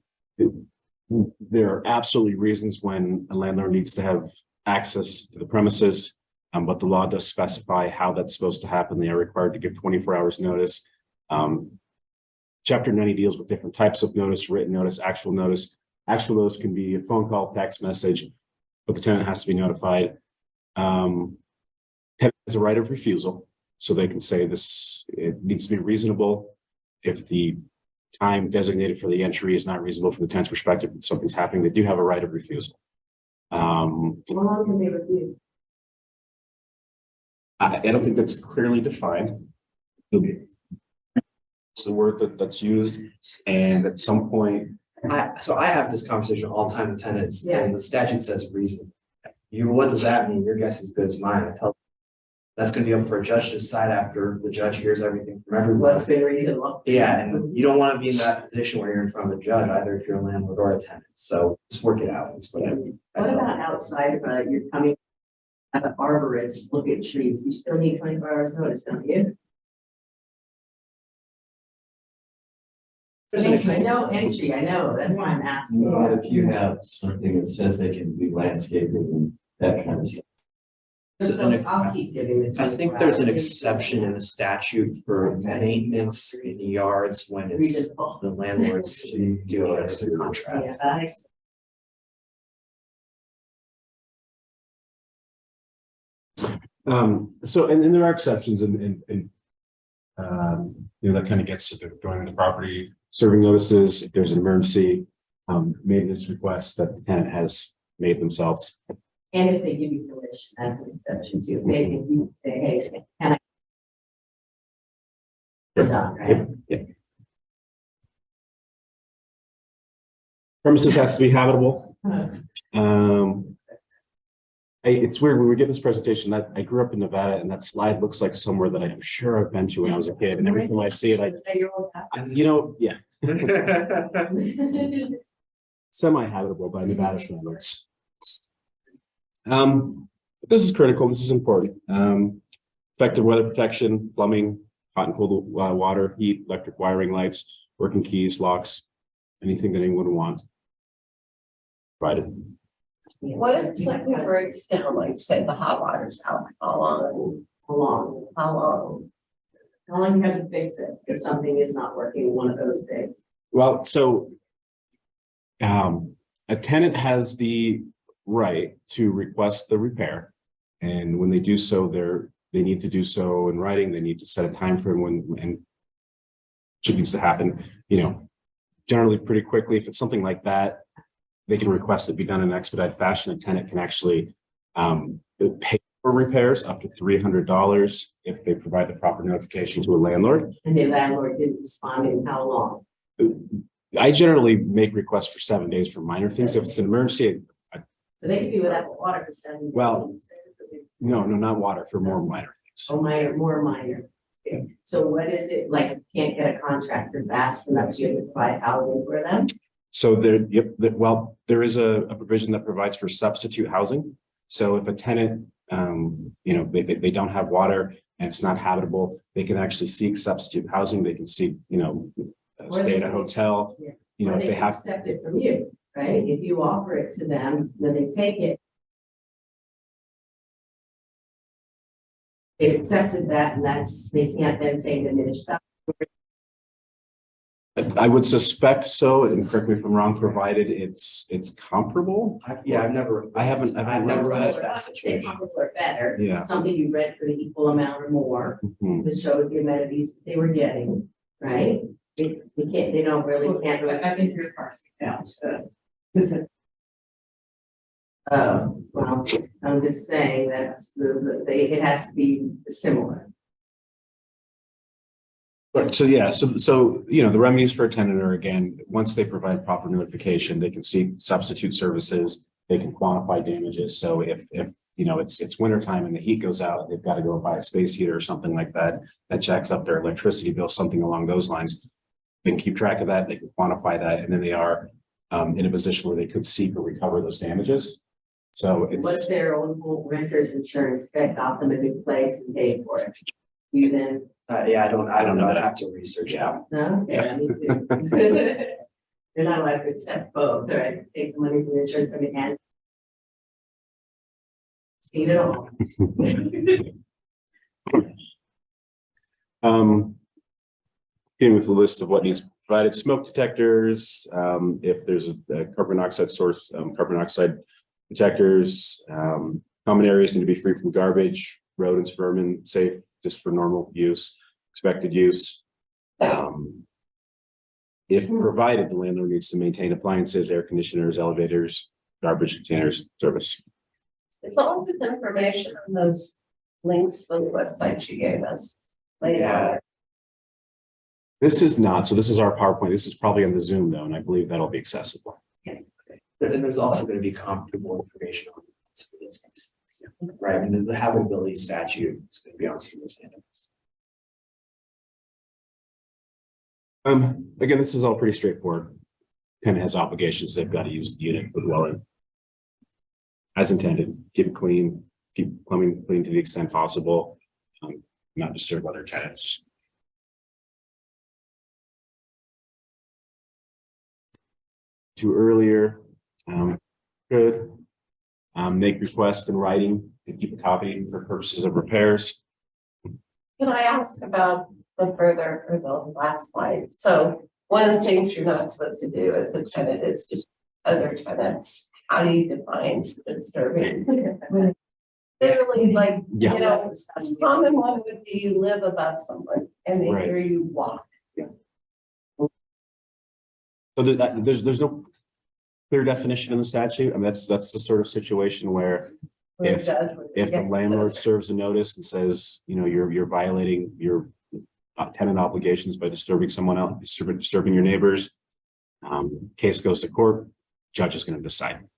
there are absolutely reasons when a landlord needs to have access to the premises, but the law does specify how that's supposed to happen. They are required to give 24 hours notice. Chapter 90 deals with different types of notice, written notice, actual notice. Actual notice can be a phone call, text message, but the tenant has to be notified. Tenant has a right of refusal, so they can say this, it needs to be reasonable. If the time designated for the entry is not reasonable from the tenant's perspective, if something's happening, they do have a right of refusal. How long can they refuse? I don't think that's clearly defined. It's the word that's used, and at some point, So I have this conversation all the time with tenants, Yeah. and the statute says reason. What does that mean? Your guess is as good as mine. I tell. That's gonna be up for a judge to decide after the judge hears everything from everyone. What's been reasonable? Yeah, and you don't want to be in that position where you're in front of a judge, either if you're a landlord or a tenant. So just work it out. Is what I mean. What about outside of, you're coming at the arborist, look at trees, you still need 24 hours notice, don't you? There's an I know entry, I know, that's why I'm asking. But if you have something that says they can do landscaping and that kind of stuff. I'll keep giving it. I think there's an exception in the statute for maintenance in the yards when it's Reasonable. the landlord's deal as a contract. Yeah, that is- and there are exceptions and that kind of gets to going to the property, serving notices, if there's an emergency, maintenance requests that the tenant has made themselves. And if they give you permission, that's an exception too. They can you say, hey, can I? Done, right? Premises has to be habitable. It's weird when we get this presentation that I grew up in Nevada and that slide looks like somewhere that I'm sure I've been to when I was a kid. And every time I see it, yeah, semi-habitable by Nevada standards. This is critical. This is important. Effective weather protection, plumbing, hot and cold water, heat, electric wiring, lights, working keys, locks, anything that anyone would want. Provided. What if something breaks down, like say the hot water's out, how long? How long? How long? How long you have to fix it if something is not working one of those days? Well, so A tenant has the right to request the repair. And when they do so, they need to do so in writing. They need to set a time frame and it needs to happen, generally pretty quickly. If it's something like that, they can request it be done in an expedited fashion. A tenant can actually pay for repairs up to $300 if they provide the proper notification to a landlord. And the landlord didn't respond in how long? I generally make requests for 7 days for minor things. If it's an emergency, So they could be without the water for 7 days. Well, no, not water, for more minor things. Oh, minor, more minor. Okay. So what is it, like, you can't get a contractor fast enough, so you have to provide housing for them? So there is a provision that provides for substitute housing. So if a tenant, they don't have water and it's not habitable, they can actually seek substitute housing. They can seek, stay at a hotel. Yeah. Or If they can have, accept it from you, right? If you offer it to them, then they take it. They accepted that, and they can't then say diminished value. I would suspect so, and correct me if I'm wrong, provided it's comparable. I've never I've never run into that Say situation. comparable or better. Yeah. Something you read for the equal amount or more, Mhm. that showed the amenities they were getting, right? They don't really, can't really. I think your parsing out. Oh, well, I'm just saying that's it has to be similar. But so the remedies for a tenant are, again, once they provide proper notification, they can seek substitute services, they can quantify damages. So if it's wintertime and the heat goes out, they've got to go buy a space heater or something like that jacks up their electricity bill, something along those lines. They can keep track of that, they can quantify that, and then they are in a position where they could seek or recover those damages. So What it's if their own renter's insurance got them a new place and paid for it? You then, I don't know. I'd have to research that. no? Yeah, me too. You're not allowed to accept both, right? Take the money from the insurance and hand. See it all. Beginning with a list of what needs provided: smoke detectors, if there's a carbon monoxide source, carbon monoxide detectors, common areas need to be free from garbage, rodents, vermin, safe just for normal use, expected use. If provided, the landlord needs to maintain appliances, air conditioners, elevators, garbage containers, service. It's all this information on those links, those websites you gave us. Laid out. This is not, so this is our PowerPoint. This is probably on the Zoom though, and I believe that'll be accessible. But then there's also going to be comparable information on some of those things. Right, and then the habitability statute is going to be on some of those items. Again, this is all pretty straightforward. Tenant has obligations, they've got to use the unit for dwelling as intended, keep it clean, keep plumbing clean to the extent possible, not disturb other tenants. To earlier, could make requests in writing and keep a copy for purposes of repairs. Can I ask about the further or the last slide? So one of the things you're not supposed to do as a tenant is just other tenants. How do you define disturbing? Literally, like, Yeah. you know, common one would be you live above someone and they Right. hear you walk. So there's no clear definition in the statute. I mean, that's the sort of situation where Where If- a judge would if the get- landlord serves a notice and says, you're violating your tenant obligations by disturbing someone else, disturbing your neighbors, case goes to court, judge is going to decide.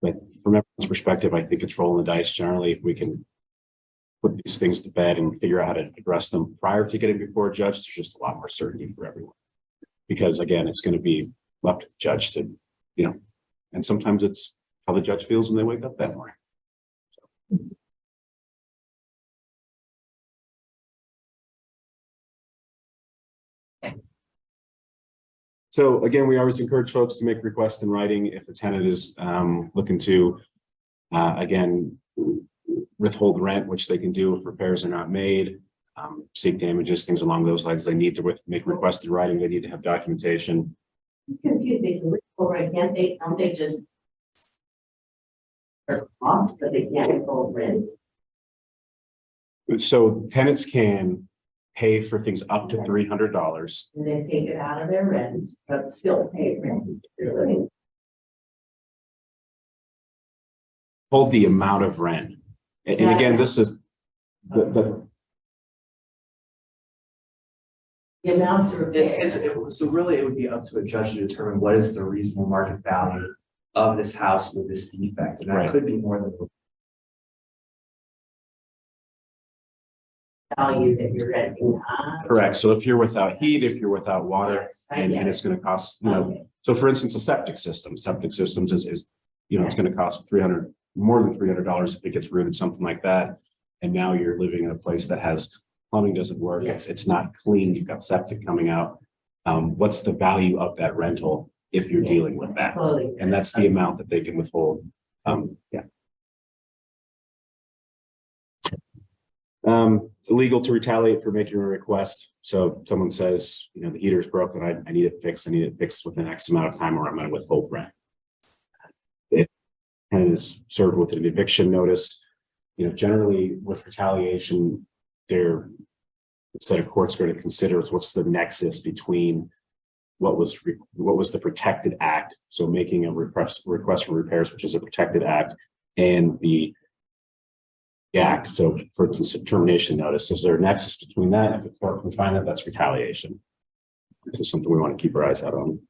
But from everyone's perspective, I think it's rolling the dice. Generally, if we can put these things to bed and figure out how to address them prior to getting before a judge, there's just a lot more certainty for everyone. Because again, it's going to be left to the judge to, and sometimes it's how the judge feels when they wake up that morning. So again, we always encourage folks to make requests in writing if a tenant is looking to, again, withhold rent, which they can do if repairs are not made, seek damages, things along those lines. They need to make requests in writing. They need to have documentation. Confused, they can live over, can't they, don't they just? Or cost, but they can't withhold rent. So tenants can pay for things up to $300. And they take it out of their rent, but still pay rent. They're living. Hold the amount of rent. And again, this is the The amount to repair. So really, it would be up to a judge to determine what is the reasonable market value of this house with this defect, and that Right. could be more than. Value that you're renting on. correct. So if you're without heat, if you're without water, Yes, I and get it's it. going to cost, you know, Okay. so for instance, a septic systems is, you know, it's going to cost more than $300 if it gets rooted, something like that. And now you're living in a place that has plumbing doesn't work. Yeah. It's not clean. You've got septic coming out. What's the value of that rental if you're Yeah. dealing with that? Totally. And that's the amount that they can withhold. Yeah. Illegal to retaliate for making a request. So someone says, you know, the heater's broken, I need it fixed. I need it fixed within X amount of time or I'm going to withhold rent. If tenant is served with an eviction notice, you know, generally with retaliation, the set of courts going to consider is what's the nexus between what was the protected act. So making a request for repairs, which is a protected act, and the act. So for termination notice, is there a nexus between that? If the court can find that, that's retaliation. This is something we want to keep our eyes out on.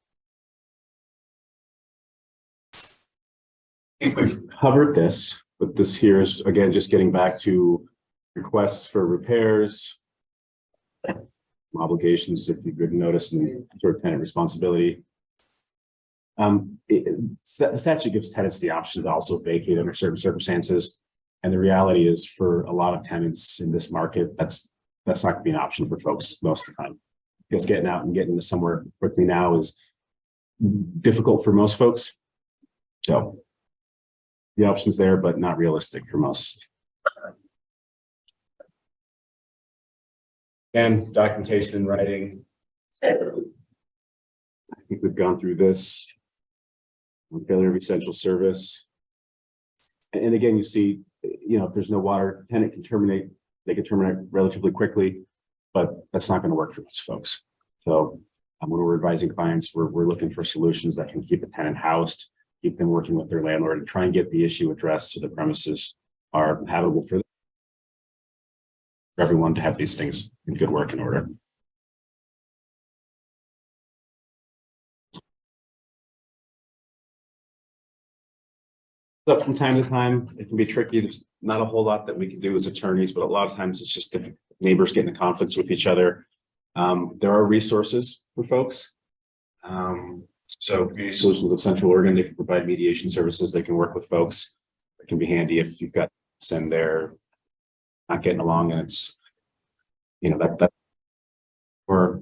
I think we've covered this, but this here is again just getting back to requests for repairs, obligations if you've given notice, and sort of tenant responsibility. The statute gives tenants the option to also vacate under certain circumstances. And the reality is for a lot of tenants in this market, that's not going to be an option for folks most of the time. Because getting out and getting into somewhere quickly now is difficult for most folks. So the option's there, but not realistic for most. And documentation in writing. I think we've gone through this. Failure of essential service. And again, you see, you know, if there's no water, tenant can terminate, they can terminate relatively quickly, but that's not going to work for most folks. So when we're advising clients, we're looking for solutions that can keep a tenant housed, keep them working with their landlord, and try and get the issue addressed so the premises are habitable for everyone to have these things in good working order. Up from time to time, it can be tricky. There's not a whole lot that we can do as attorneys, but a lot of times it's just different neighbors getting in conflicts with each other. There are resources for folks. So Community Solutions of Central Oregon, they can provide mediation services. They can work with folks. It can be handy if you've got some there not getting along, and it's, you know, that or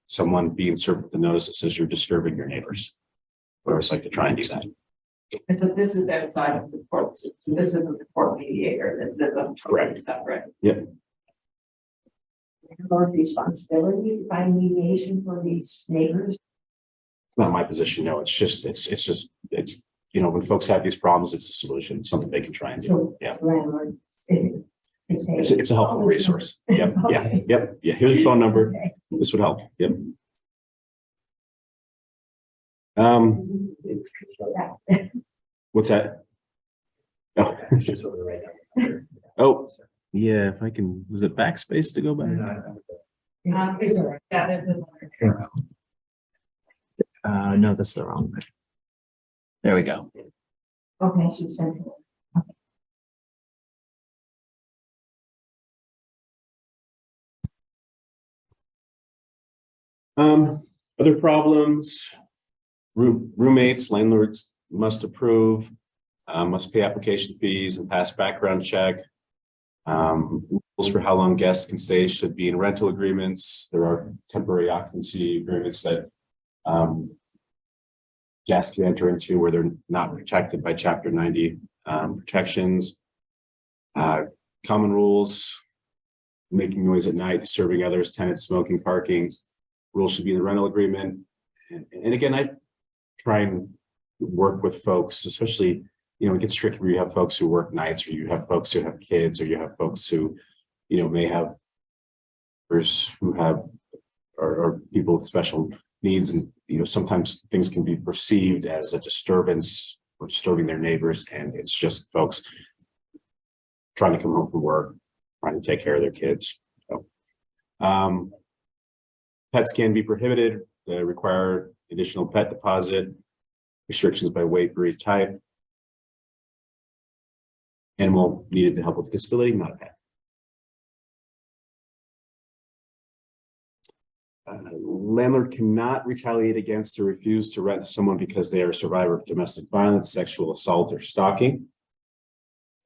someone being served with the notice that says you're disturbing your neighbors. We always like to try and do that. And so this is outside of the court system. This isn't the court mediator. This is Correct. separate. Or responsibility to find mediation for these neighbors. It's not my position. No, it's just, you know, when folks have these problems, it's a solution, something they can try and do. So Yeah. landlord. It's a helpful resource. Yep. Yeah. Okay. Yep. Yeah. Here's your phone number. Okay. This would help. Yep. What's that? Oh, Just over right now. oh, yeah. If I can, was it backspace to go back? It's all right. Yeah, there's another. No, that's the wrong one. There we go. Okay, she sent it. Other problems, roommates, landlords must approve, must pay application fees and pass background check. Rules for how long guests can stay should be in rental agreements. There are temporary occupancy agreements that guests can enter into where they're not protected by Chapter 90 protections. Common rules, making noise at night, disturbing others, tenants, smoking, parking. Rules should be in the rental agreement. And again, I try and work with folks, especially, it gets tricky where you have folks who work nights, or you have folks who have kids, or you have folks who, may have who have or people with special needs. And, sometimes things can be perceived as a disturbance or disturbing their neighbors. And it's just folks trying to come home from work, trying to take care of their kids. So, pets can be prohibited, require additional pet deposit, restrictions by weight, breed, type. Animal needed to help with disability, not a pet. Landlord cannot retaliate against or refuse to rent to someone because they are a survivor of domestic violence, sexual assault, or stalking.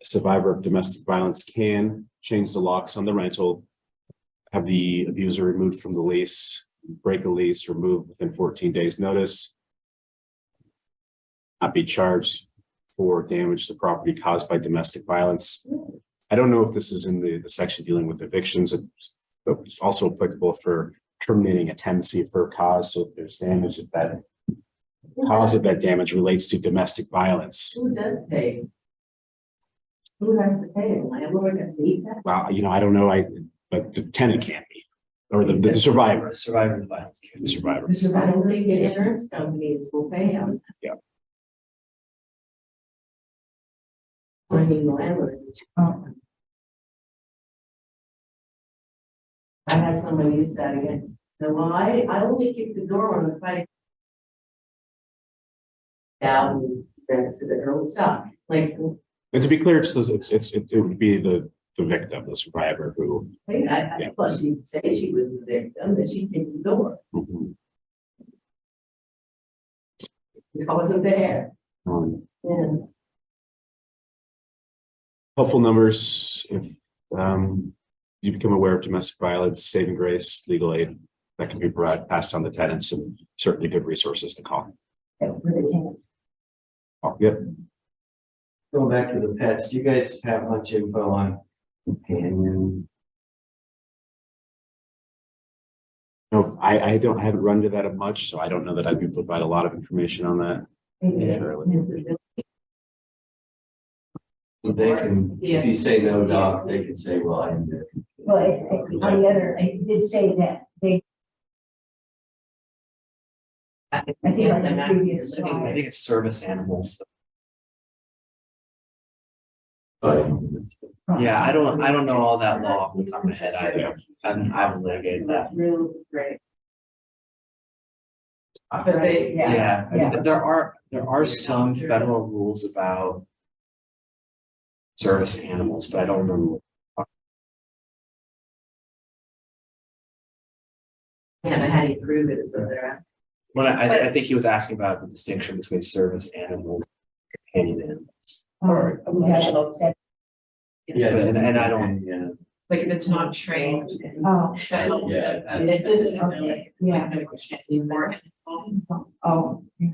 A survivor of domestic violence can change the locks on the rental, have the abuser removed from the lease, break a lease, remove within 14 days notice, not be charged for damage to property caused by domestic violence. I don't know if this is in the section dealing with evictions. It's also applicable for terminating a tenancy for a cause. So if there's damage, if that cause of that damage relates to domestic violence. Who does pay? Who has to pay? The landlord has to eat that? Well, I don't know. But the tenant can't be, or the survivor. The survivor of violence. The survivor. I don't think the insurance companies will pay them. Yeah. I mean, the landlord. I had somebody use that again. So, well, I only kicked the door when I was fighting. Down, to the girl stuff, like, And to be clear, it would be the victim, the survivor who. I thought she'd say she was the victim, that she kicked the door. Mhm. I wasn't there. Yeah. Helpful numbers, if you become aware of domestic violence, saving grace, legal aid, that can be passed on to tenants, and certainly good resources to call. Oh, yep. Going back to the pets, do you guys have much info on companion? No, I haven't run to that much, so I don't know that I can provide a lot of information on that. So they can, if you say no dog, they can say, well, I'm there. Well, on the other, I did say that they. I think on the previous I slide. think it's service animals. But Yeah, I don't know all that law off the top of my head either. I haven't litigated that. That's really great. But they, Yeah, I mean, yeah. there are some federal rules about service animals, but I don't remember. Yeah, but how do you prove it is what they're at? When I think he was asking about the distinction between service animals and companion animals. Or we had it said, yeah, And I don't- yeah. Like if it's not trained. oh, So I don't. Yeah, And it doesn't really. Yeah. Anymore. oh, yeah.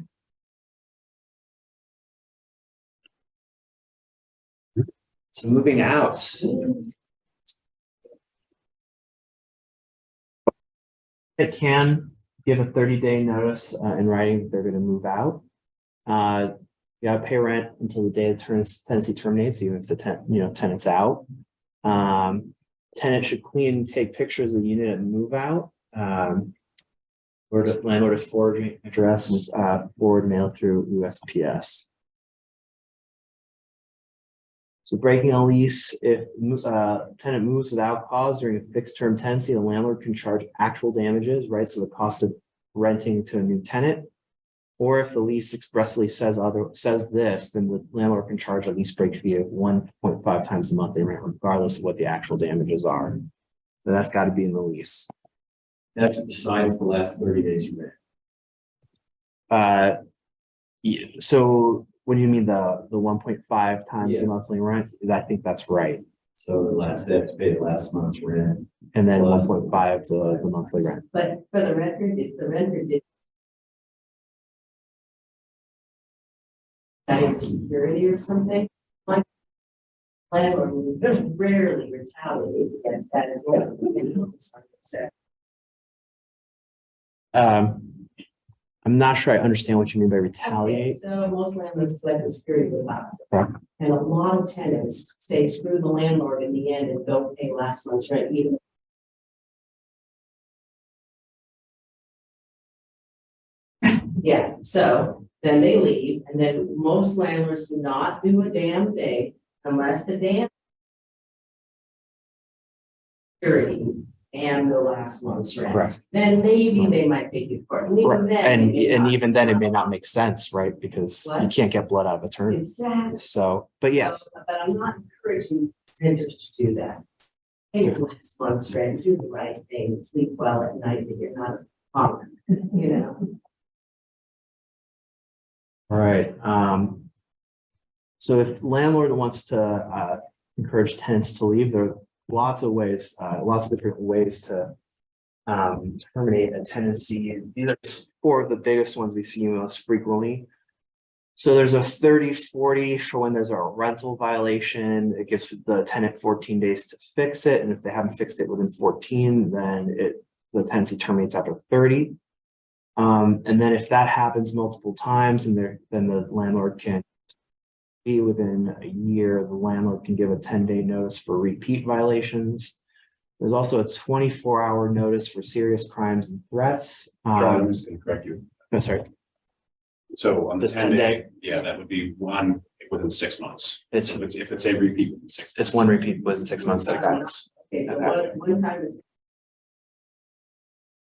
So moving out. It can give a 30-day notice in writing that they're going to move out. You gotta pay rent until the day the tenancy terminates, even if the tenant's out. Tenant should clean and take pictures of the unit and move out. Or the landlord is forwarding address and forward mail through USPS. So breaking a lease, if tenant moves without cause during a fixed term tenancy, the landlord can charge actual damages, right? So the cost of renting to a new tenant. Or if the lease expressly says this, then the landlord can charge a lease break fee of 1.5 times the monthly rent, regardless of what the actual damages are. So that's got to be in the lease. That's besides the last 30 days you read. Yeah, so what do you mean the 1.5 times Yeah. the monthly rent? I think that's right. So they have to pay the last month's rent. And then Plus- 1.5 the monthly rent. But for the record, if the renter did. Security or something, like. Landlord will rarely retaliate against that as well. I'm not sure I understand what you mean by Okay, retaliate. so most landlords let the security lapse. Correct. And a lot of tenants say screw the landlord in the end and don't pay last month's rent even. Yeah, so then they leave, and then most landlords do not do a damn thing unless the damn security and the last month's rent. Correct. Then maybe they might take you to court, and even then. And they may not. even then it may not make sense, right? Because you What? can't get blood out of a turnip. Exactly. So, but yes, So, but I'm not encouraging vendors to do that. Pay your last month's rent, do the right thing, sleep well at night, that you're not a punk, you know? all right. So if landlord wants to encourage tenants to leave, there are lots of ways, lots of different ways to terminate a tenancy. These are four of the biggest ones we see most frequently. So there's a 30-40 for when there's a rental violation. It gives the tenant 14 days to fix it. And if they haven't fixed it within 14, then the tenancy terminates after 30. And then if that happens multiple times, and then the landlord can be within a year, the landlord can give a 10-day notice for repeat violations. There's also a 24-hour notice for serious crimes and threats. John, I'm just gonna correct you. No, sorry, So on the The 10-day, yeah, that would be one within 6 months. it's If it's a repeat within 6 months. it's one repeat within 6 months. 6 months. Okay, so one time it's.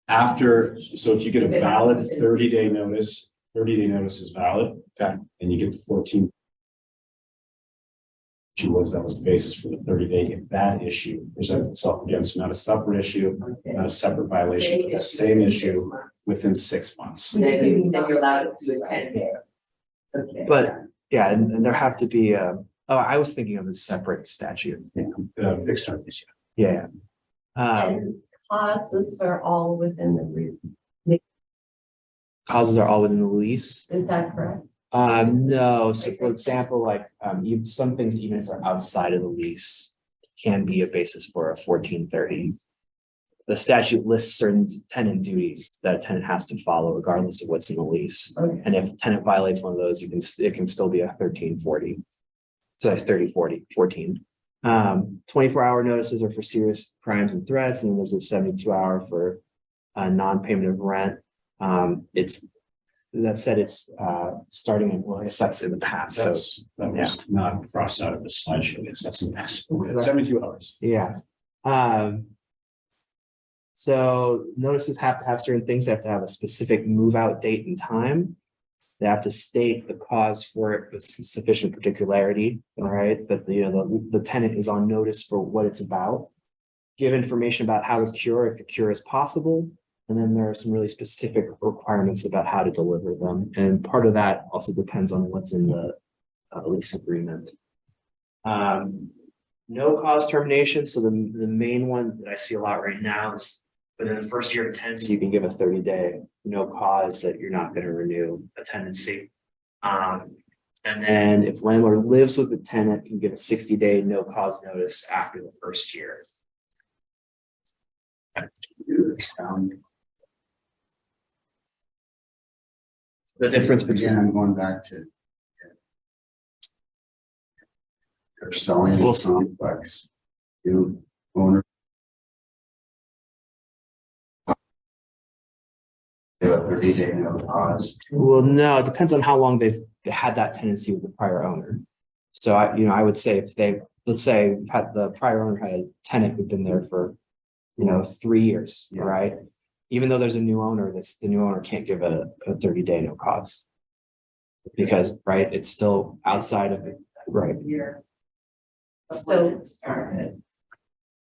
After, so if you get a valid 30-day notice, 30-day notice is valid. Okay. And you get the 14. That was the basis for the 30-day. If that issue presents itself again, so not a separate issue, not a separate violation, but that same issue within 6 months. Then you're allowed to do a 10-day. Okay. But yeah, and there have to be. I was thinking of a separate statute. Fixed term issue. Yeah. And clauses are all within the, Causes are all within the lease. is that correct? No. So for example, like some things, even if they're outside of the lease, can be a basis for a 1430. The statute lists certain tenant duties that a tenant has to follow regardless of what's in the lease. Okay. And if the tenant violates one of those, it can still be a 1340. So it's 3040, 14. 24-hour notices are for serious crimes and threats, and then there's a 72-hour for non-payment of rent. It's starting in, well, I guess that's in the past. So That was not crossed out of the slideshow. That's in the past. 72 hours. yeah. So notices have to have certain things. They have to have a specific move out date and time. They have to state the cause for it with sufficient particularity, all right? That the tenant is on notice for what it's about. Give information about how to cure if a cure is possible. And then there are some really specific requirements about how to deliver them. And part of that also depends on what's in the lease agreement. No cause termination. So the main one that I see a lot right now is within the first year of tenancy, you can give a 30-day no cause that you're not going to renew a tenancy. And then if landlord lives with the tenant, you can give a 60-day no cause notice after the first year. The difference between Again, I'm going back to. They're selling We'll the see. complex. You owner. They have a 30-day no cause. Well, no, it depends on how long they've had that tenancy with the prior owner. So I would say if let's say the prior owner had a tenant who'd been there for, 3 years, Yeah. right? Even though there's a new owner, the new owner can't give a 30-day no cause. Because, right, it's still outside of it, right? Still,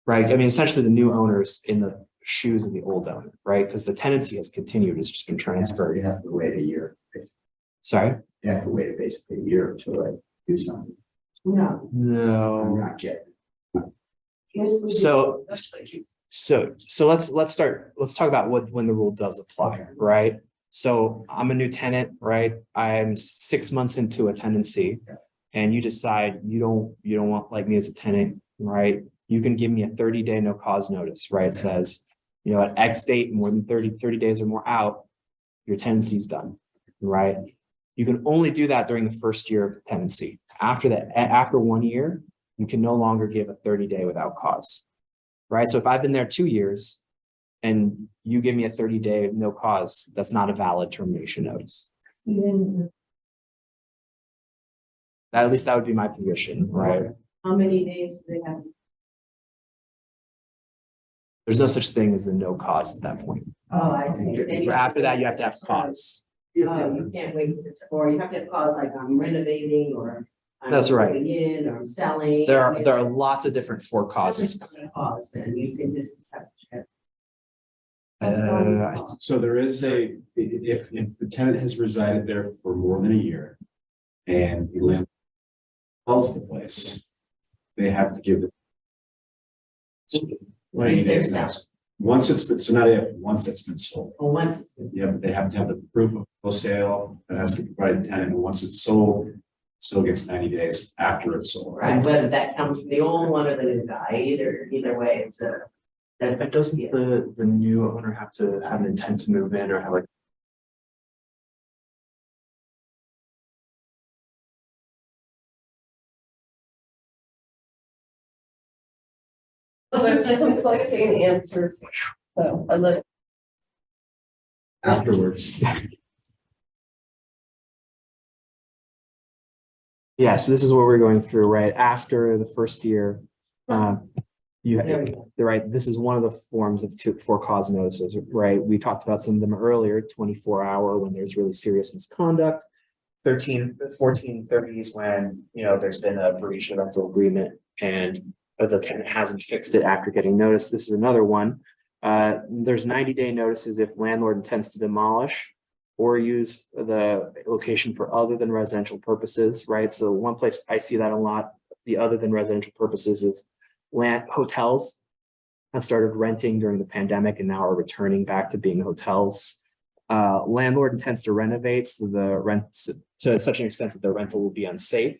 Right, I mean, essentially the new owner's in the shoes of the old owner, right? Because the tenancy has continued, it's just been transferred. You have to wait a year. Sorry? You have to wait basically a year to like do something. No. I'm No. not getting. So let's talk about when the rule does apply, right? So I'm a new tenant, right? I'm 6 months into a tenancy, and you decide you don't want like me as a tenant, right? You can give me a 30-day no cause notice, right? It says, at X date, more than 30 days or more out, your tenancy's done, right? You can only do that during the first year of the tenancy. After that, after 1 year, you can no longer give a 30-day without cause, right? So if I've been there 2 years and you give me a 30-day no cause, that's not a valid termination notice. Even At least that would be my position, right? How many days do they have? There's no such thing as a no cause at that point. Oh, I see. After that, you have to have cause. Oh, you can't wait for, you have to cause like I'm renovating or. I'm That's right. moving in or I'm selling. There are lots of different for causes. Cause, then you can just have to check. So there is if the tenant has resided there for more than a year and the landlord sells the place, they have to give it 90 days notice. Once it's been, so not if, once it's been sold. Well, once. Yeah, but they have to have the proof of sale that has to be provided to the tenant, and once it's sold, it still gets 90 days after it's sold. Right, whether that comes from the old one or the new guy, either way, it's a. But doesn't the new owner have to have an intent to move in or have like? Well, there's conflicting answers, so I look. Afterwards. Yeah, so this is what we're going through, right? After the first year, right, this is one of the forms of for cause notices, right? We talked about some of them earlier, 24-hour when there's really serious misconduct, 1430s when, there's been a breach of rental agreement and the tenant hasn't fixed it after getting notice. This is another one. There's 90-day notices if landlord intends to demolish or use the location for other than residential purposes, right? So one place I see that a lot, the other than residential purposes is hotels have started renting during the pandemic and now are returning back to being hotels. Landlord intends to renovate so the rent to such an extent that the rental will be unsafe.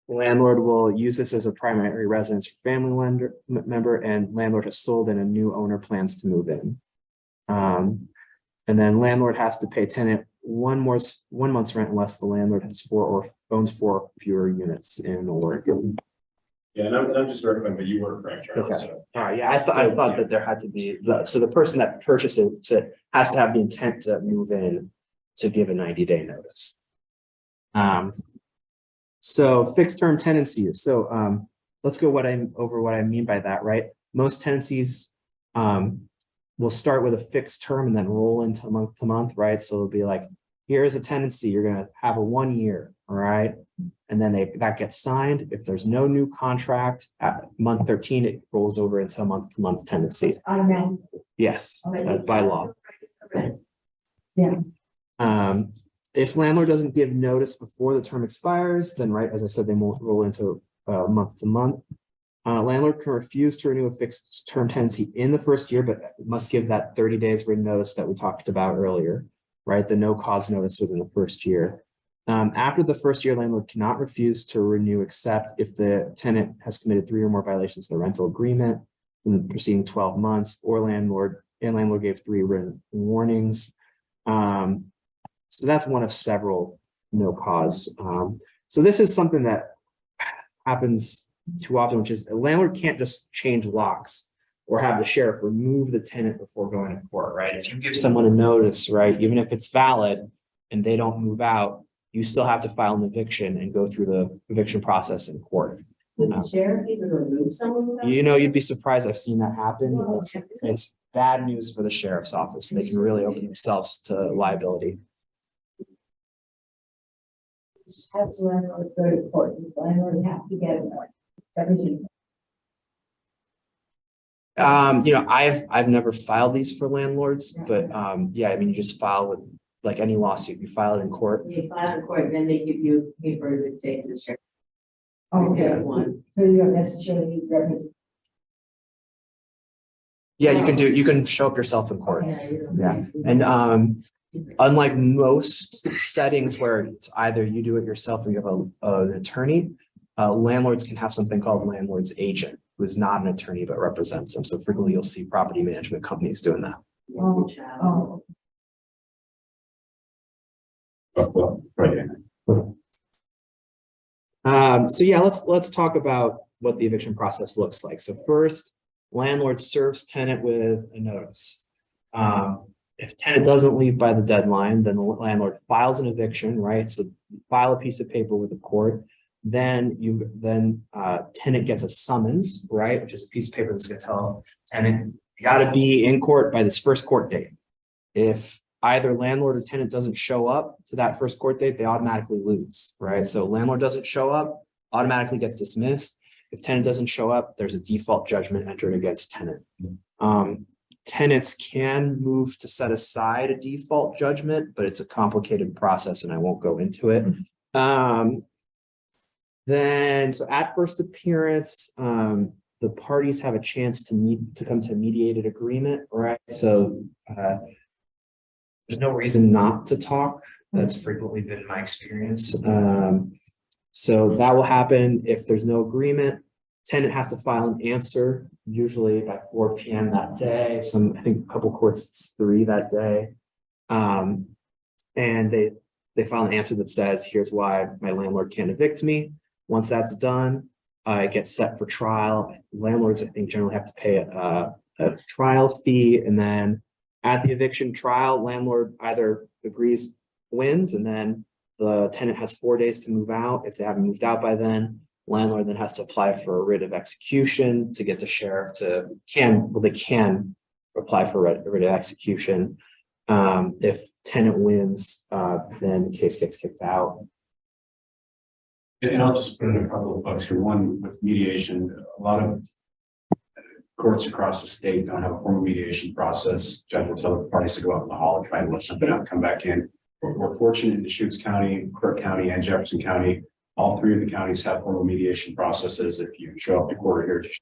Landlord will use this as a primary residence for family member, and landlord has sold and a new owner plans to move in. And then landlord has to pay tenant 1 month's rent unless the landlord has 4 or owns 4 fewer units in Oregon. Yeah, and I'm just recommending, but you were correct, Charlie. Okay. So. All right. Yeah, I thought that there had to be so the person that purchases it has to have the intent to move in to give a 90-day notice. So fixed term tenancy. So let's go over what I mean by that, right? Most tenancies will start with a fixed term and then roll into month to month, right? So it'll be like, here's a tenancy, you're gonna have a 1 year, all right? And then that gets signed. If there's no new contract at month 13, it rolls over into a month to month tenancy. automatic. Yes, by law. Yeah. If landlord doesn't give notice before the term expires, then right, as I said, they won't roll into month to month. Landlord can refuse to renew a fixed term tenancy in the first year, but must give that 30 days written notice that we talked about earlier, right? The no cause notice within the first year. After the first year, landlord cannot refuse to renew except if the tenant has committed 3 or more violations of the rental agreement in the preceding 12 months, or landlord gave 3 written warnings. So that's one of several no cause. So this is something that happens too often, which is a landlord can't just change locks or have the sheriff remove the tenant before going to court, right? If you give someone a notice, right, even if it's valid and they don't move out, you still have to file an eviction and go through the eviction process in court. Would the sheriff even remove someone without? You'd be surprised. I've seen that happen. It's bad news for the sheriff's office. They can really open themselves to liability. Have to landlord go to court, the landlord have to get everything. I've never filed these for landlords, but yeah, I mean, you just file with like any lawsuit, you file it in court. You file in court, then they give you paper to take to the sheriff. Okay, One. so you don't necessarily represent. Yeah, you can show up yourself in court. Yeah. And unlike most settings where it's either you do it yourself or you have an attorney, landlords can have something called landlord's agent, who is not an attorney but represents them. So frequently you'll see property management companies doing that. Oh. Well, right. So yeah, let's talk about what the eviction process looks like. So first, landlord serves tenant with a notice. If tenant doesn't leave by the deadline, then the landlord files an eviction, right? So you file a piece of paper with the court. Then tenant gets a summons, right? Which is a piece of paper that's going to tell tenant, you got to be in court by this first court date. If either landlord or tenant doesn't show up to that first court date, they automatically lose, right? So landlord doesn't show up, automatically gets dismissed. If tenant doesn't show up, there's a default judgment entered against tenant. Tenants can move to set aside a default judgment, but it's a complicated process and I won't go into it. So at first appearance, the parties have a chance to come to a mediated agreement, right? So there's no reason not to talk. That's frequently been my experience. So that will happen if there's no agreement. Tenant has to file an answer, usually by 4 p.m. that day. I think a couple courts, it's 3 that day. And they file an answer that says, here's why my landlord can't evict me. Once that's done, it gets set for trial. Landlords, I think, generally have to pay a trial fee. And then at the eviction trial, landlord either agrees, wins, and then the tenant has 4 days to move out. If they haven't moved out by then, landlord then has to apply for a writ of execution to get the sheriff they can apply for a writ of execution. If tenant wins, then the case gets kicked out. And I'll just put in a couple of bucks here. One, with mediation, a lot of courts across the state don't have a formal mediation process. Judge will tell the parties to go out in the hall and try and let something out and come back in. We're fortunate in Deschutes County, Crook County, and Jefferson County. All 3 of the counties have formal mediation processes. If you show up to court here, just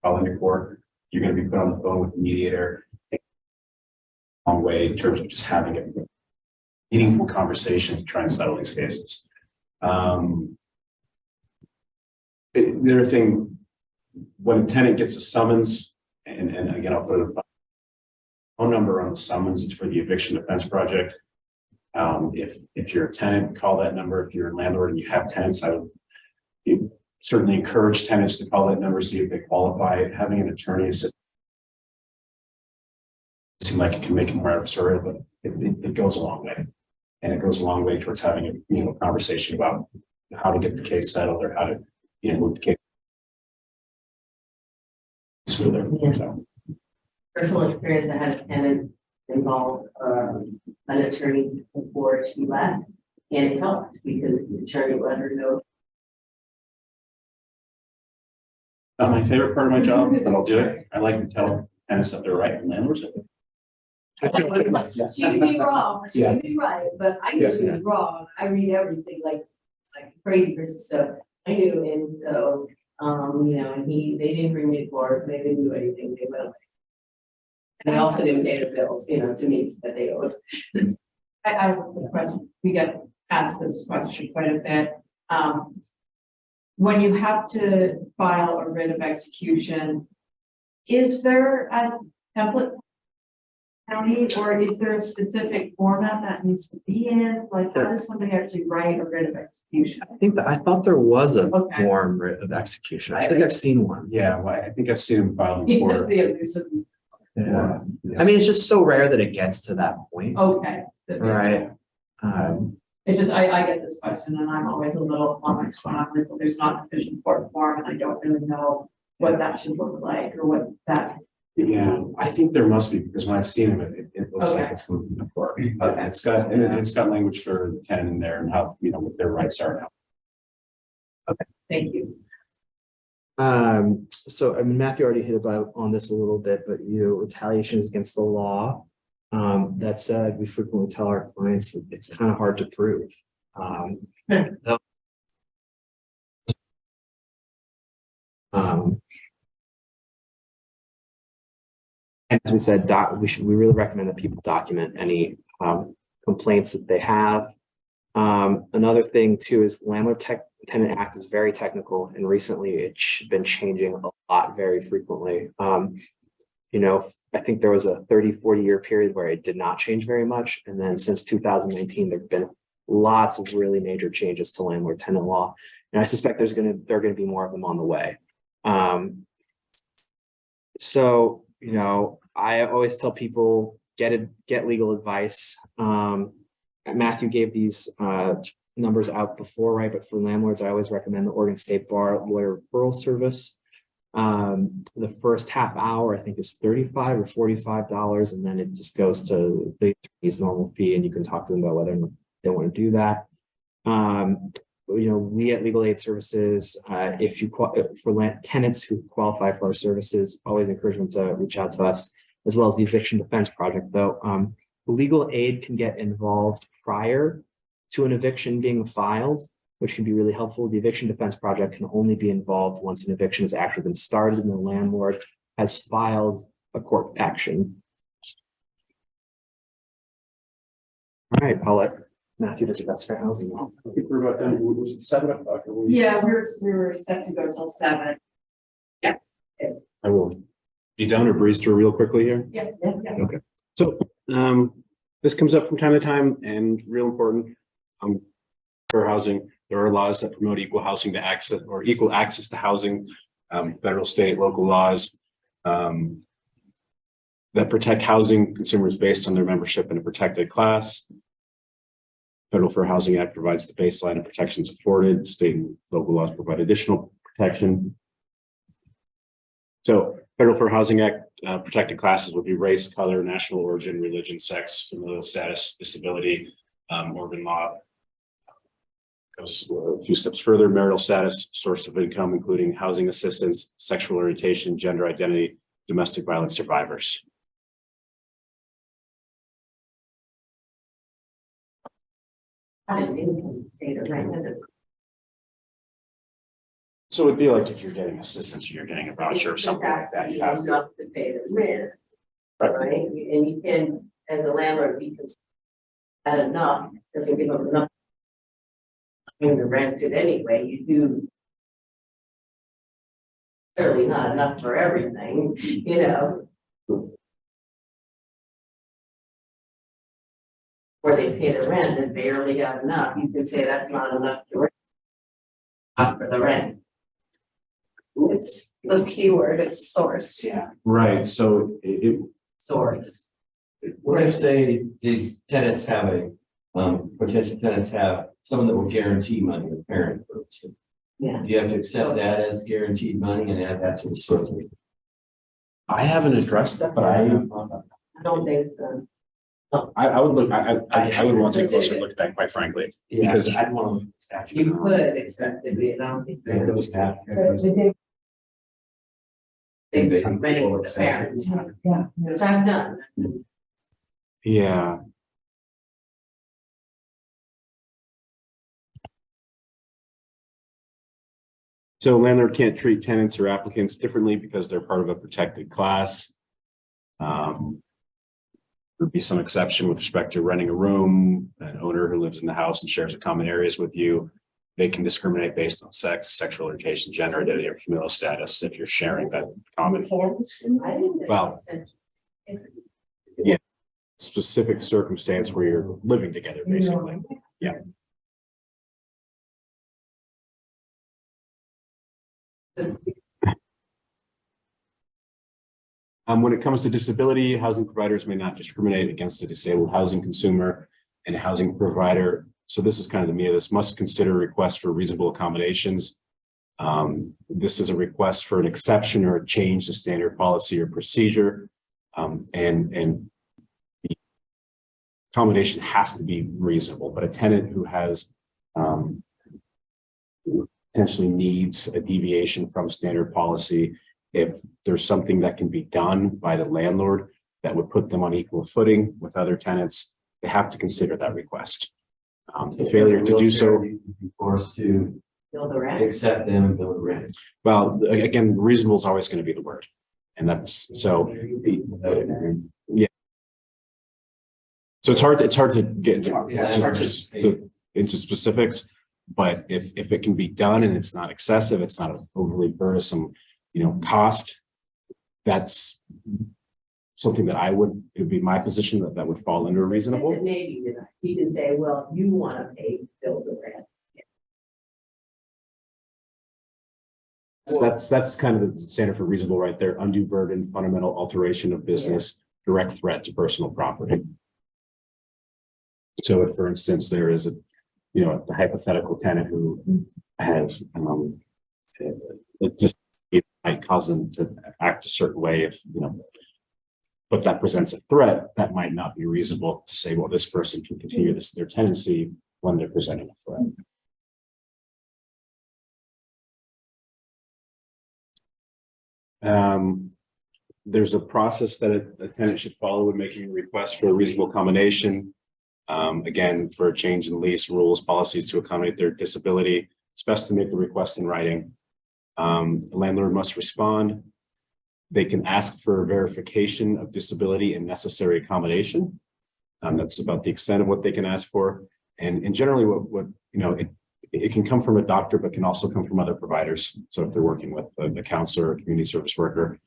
call into court, you're going to be put on the phone with the mediator. Long way in terms of just having a meaningful conversation to try and settle these cases. The other thing, when a tenant gets a summons, and again, I'll put a phone number on the summons, it's for the Eviction Defense Project. If you're a tenant, call that number. If you're a landlord and you have tenants, I would certainly encourage tenants to call that number, see if they qualify. Having an attorney assist seems like it can make it more adversarial, but it goes a long way. And it goes a long way towards having a conversation about how to get the case settled or how to move the case smoother. So. Personal experience, I had a tenant involve an attorney before she left, and it helped because the attorney let her know. Not my favorite part of my job, but I'll do it. I like to tell tenants that they're right and landlords. She could be wrong, she could be right, but I usually be wrong. I read everything like crazy person stuff. I knew, and so and they didn't bring me to court, they didn't do anything, they went away. And I also didn't pay the bills, to me that they owed. I have a question. We get asked this question quite a bit. When you have to file a writ of execution, is there a template county, or is there a specific format that needs to be in? Like, how does somebody actually write a writ of execution? I thought there was a Okay. form writ of execution. I think I've seen one. Yeah, well, I think I've seen them filed before. Yeah. I mean, it's just so rare that it gets to that point. Okay. Right. It's just, I get this question and I'm always a little flummoxed when I'm like, well, there's not an official court form and I don't really know what that should look like or what that. Yeah, I think there must be, because when I've seen them, it looks like it's moving the court. But it's got language for the tenant in there and how, what their rights are now. Okay, thank you. So I mean, Matthew already hit on this a little bit, but retaliation is against the law. That said, we frequently tell our clients that it's kind of hard to prove. As we said, we really recommend that people document any complaints that they have. Another thing too is Landlord-Tenant Act is very technical, and recently it's been changing a lot very frequently. I think there was a 30-40 year period where it did not change very much, and then since 2019 there have been lots of really major changes to landlord tenant law. And I suspect there are gonna be more of them on the way. So, you know, I always tell people, get legal advice. Matthew gave these numbers out before, right? But for landlords, I always recommend the Oregon State Bar Lawyer Referral Service. The first half hour, I think, is $35 or $45, and then it just goes to the attorney's normal fee, and you can talk to them about whether or not they want to do that. You know, we at Legal Aid Services, if you for tenants who qualify for our services, always encourage them to reach out to us, as well as the Eviction Defense Project. Though legal aid can get involved prior to an eviction being filed, which can be really helpful. The Eviction Defense Project can only be involved once an eviction has actually been started and the landlord has filed a court action. All right, I'll let Matthew discuss fair housing. I think we're about done. Was it 7 o'clock? Yeah, we were set to go till 7. Yes. I will be done or breeze through real quickly here. Yeah. Okay. So this comes up from time to time and real important. Fair housing. There are laws that promote equal housing to access or equal access to housing, federal, state, local laws that protect housing consumers based on their membership in a protected class. Federal Fair Housing Act provides the baseline of protections afforded. State and local laws provide additional protection. So Federal Fair Housing Act protected classes would be race, color, national origin, religion, sex, familial status, disability. Oregon law goes a few steps further: marital status, source of income, including housing assistance, sexual orientation, gender identity, domestic violence survivors. So it'd be like if you're getting assistance or you're getting a voucher or something like that, you have to. Enough to pay the rent, right? And you can, as a landlord, be that enough, doesn't give them enough paying the rent it anyway. You do certainly not enough for everything, you know. Where they pay the rent and barely have enough, you can say that's not enough to rent. Not for the rent. It's the keyword is source. Yeah. Right, so Source. What if, say, these tenants have a, potential tenants have someone that will guarantee money, a parent, for instance. Yeah. Do you have to accept that as guaranteed money and add that to the source? I haven't addressed that, but I don't think so. I would look, I would want to take a closer look at that, quite frankly. Yeah, Because- I'd want to statute. You could accept it, but I don't think. That goes back. It's renting to the parents, Yeah. which I've done. Yeah. So landlord can't treat tenants or applicants differently because they're part of a protected class. There'd be some exception with respect to renting a room, an owner who lives in the house and shares a common areas with you. They can discriminate based on sex, sexual orientation, gender identity, or familial status if you're sharing that common Well, specific circumstance where you're living together, basically. Yeah. When it comes to disability, housing providers may not discriminate against a disabled housing consumer and a housing provider. So this is kind of the meat of this: must consider requests for reasonable accommodations. This is a request for an exception or a change to standard policy or procedure. And the accommodation has to be reasonable, but a tenant who has potentially needs a deviation from standard policy, if there's something that can be done by the landlord that would put them on equal footing with other tenants, they have to consider that request. The failure to do so, Forced to Build the rent. accept them and build a rent. well, again, reasonable is always going to be the word. And that's so, yeah. So it's hard to get into specifics, but if it can be done and it's not excessive, it's not an overly burdensome, cost, that's something that it would be my position that would fall under reasonable. Maybe, you can say, well, you want to pay bill the rent. So that's kind of the standard for reasonable right there. Undue burden, fundamental alteration of business, direct threat to personal property. So if, for instance, there is a hypothetical tenant who has, it just, it might cause them to act a certain way if, but that presents a threat, that might not be reasonable to say, well, this person can continue their tenancy when they're presenting a threat. There's a process that a tenant should follow when making a request for a reasonable accommodation. Again, for a change in lease rules, policies to accommodate their disability, it's best to make the request in writing. The landlord must respond. They can ask for verification of disability and necessary accommodation. That's about the extent of what they can ask for. And generally it can come from a doctor, but can also come from other providers. So if they're working with a counselor or a community service worker,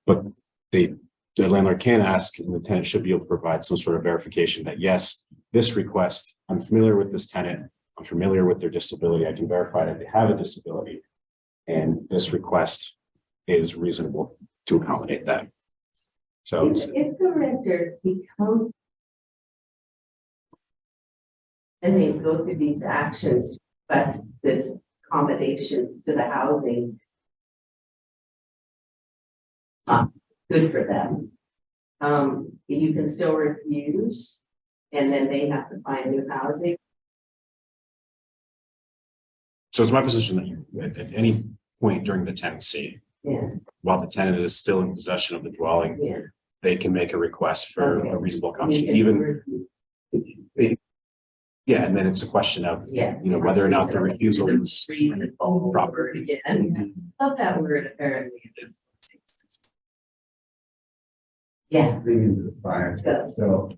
but the landlord can ask, and the tenant should be able to provide some sort of verification that, yes, this request, I'm familiar with this tenant, I'm familiar with their disability, I can verify that they have a disability, and this request is reasonable to accommodate that. So If the renter becomes and they go through these actions, but this accommodation to the housing, good for them. You can still refuse, and then they have to find new housing. So it's my position that at any point during the tenancy, Yeah, while the tenant is still in possession of the dwelling, yeah. they can make a request for Okay. a reasonable You accommodation, can even, refuse. yeah, and then it's a question of, Yeah. whether or not the refusal is reasonable proper. again. Love that word apparently. Yeah. Bring into the fire. So.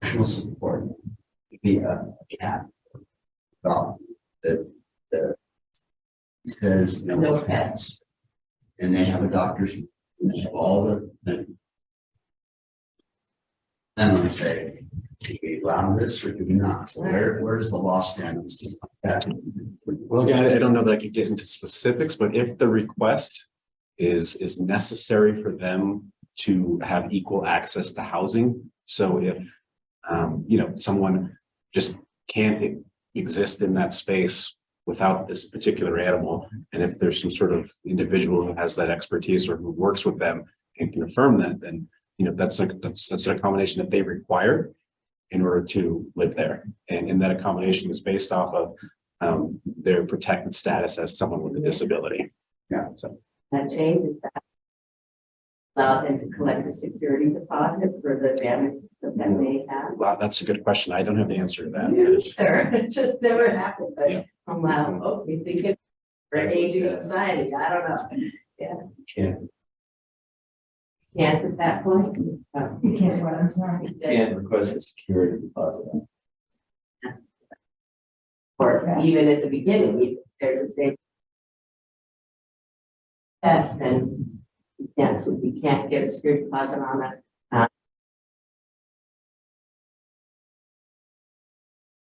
Emotional support, be a cap. Well, the says no pets. And they have a doctor's, and they have all the. Then we say, do we allow this or do we not? So where does the law stand on stuff like that? Well, again, I don't know that I could get into specifics, but if the request is necessary for them to have equal access to housing. So if, someone just can't exist in that space without this particular animal, and if there's some sort of individual who has that expertise or who works with them and can affirm that, then that's an accommodation that they require in order to live there, and that accommodation is based off of their protected status as someone with a disability. Yeah. So That changes that. Allow them to collect a security deposit for the damage that they may have. wow, that's a good question. I don't have the answer to that. It just never happened, but Yeah. I'm like, oh, we think it's for aging society, I don't know. Yeah. Can't at that point. You can't, what, I'm sorry. And request a security deposit. Or even at the beginning, if there's a state. That then, yes, if you can't get a security deposit on that.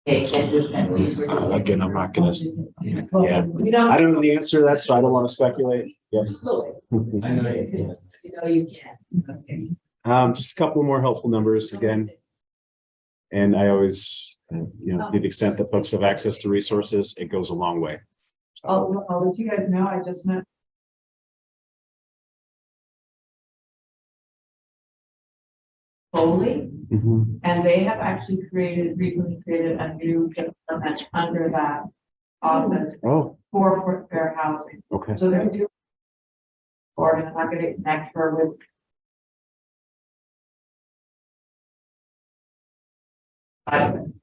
Okay, can't do that. Again, I'm not gonna. Yeah. We don't. I don't know the answer to that, so I don't want to speculate. Yes. I know you can. You know, you can. Okay. Just a couple more helpful numbers again. And I always, to the extent that folks have access to resources, it goes a long way. I'll let you guys know, I just met. Foley, and they have actually recently created a new department under that office Oh, for fair housing. okay. So they're doing. Or I'm not gonna connect her with.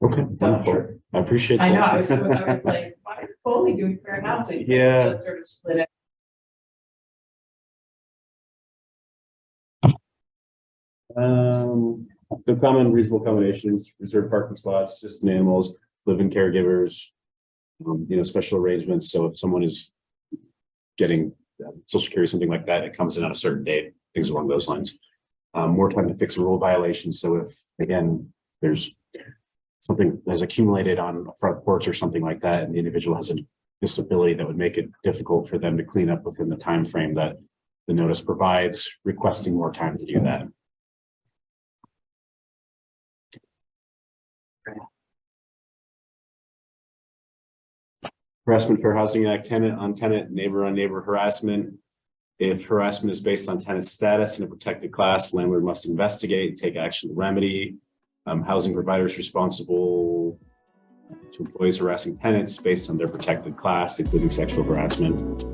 Okay. Wonderful. I appreciate that. I know, I was like, why is Foley doing fair housing? Yeah. So it's sort of split it. The common reasonable accommodations, reserved parking spots, assistant animals, live-in caregivers, special arrangements. So if someone is getting Social Security, something like that, it comes in on a certain date, things along those lines. More time to fix a rule violation. So if, again, there's something that's accumulated on a front porch or something like that, and the individual has a disability that would make it difficult for them to clean up within the time frame that the notice provides, requesting more time to do that. Harassment Fair Housing Act, tenant on tenant, neighbor on neighbor harassment. If harassment is based on tenant status in a protected class, landlord must investigate and take action to remedy. Housing providers responsible to employees harassing tenants based on their protected class, including sexual harassment.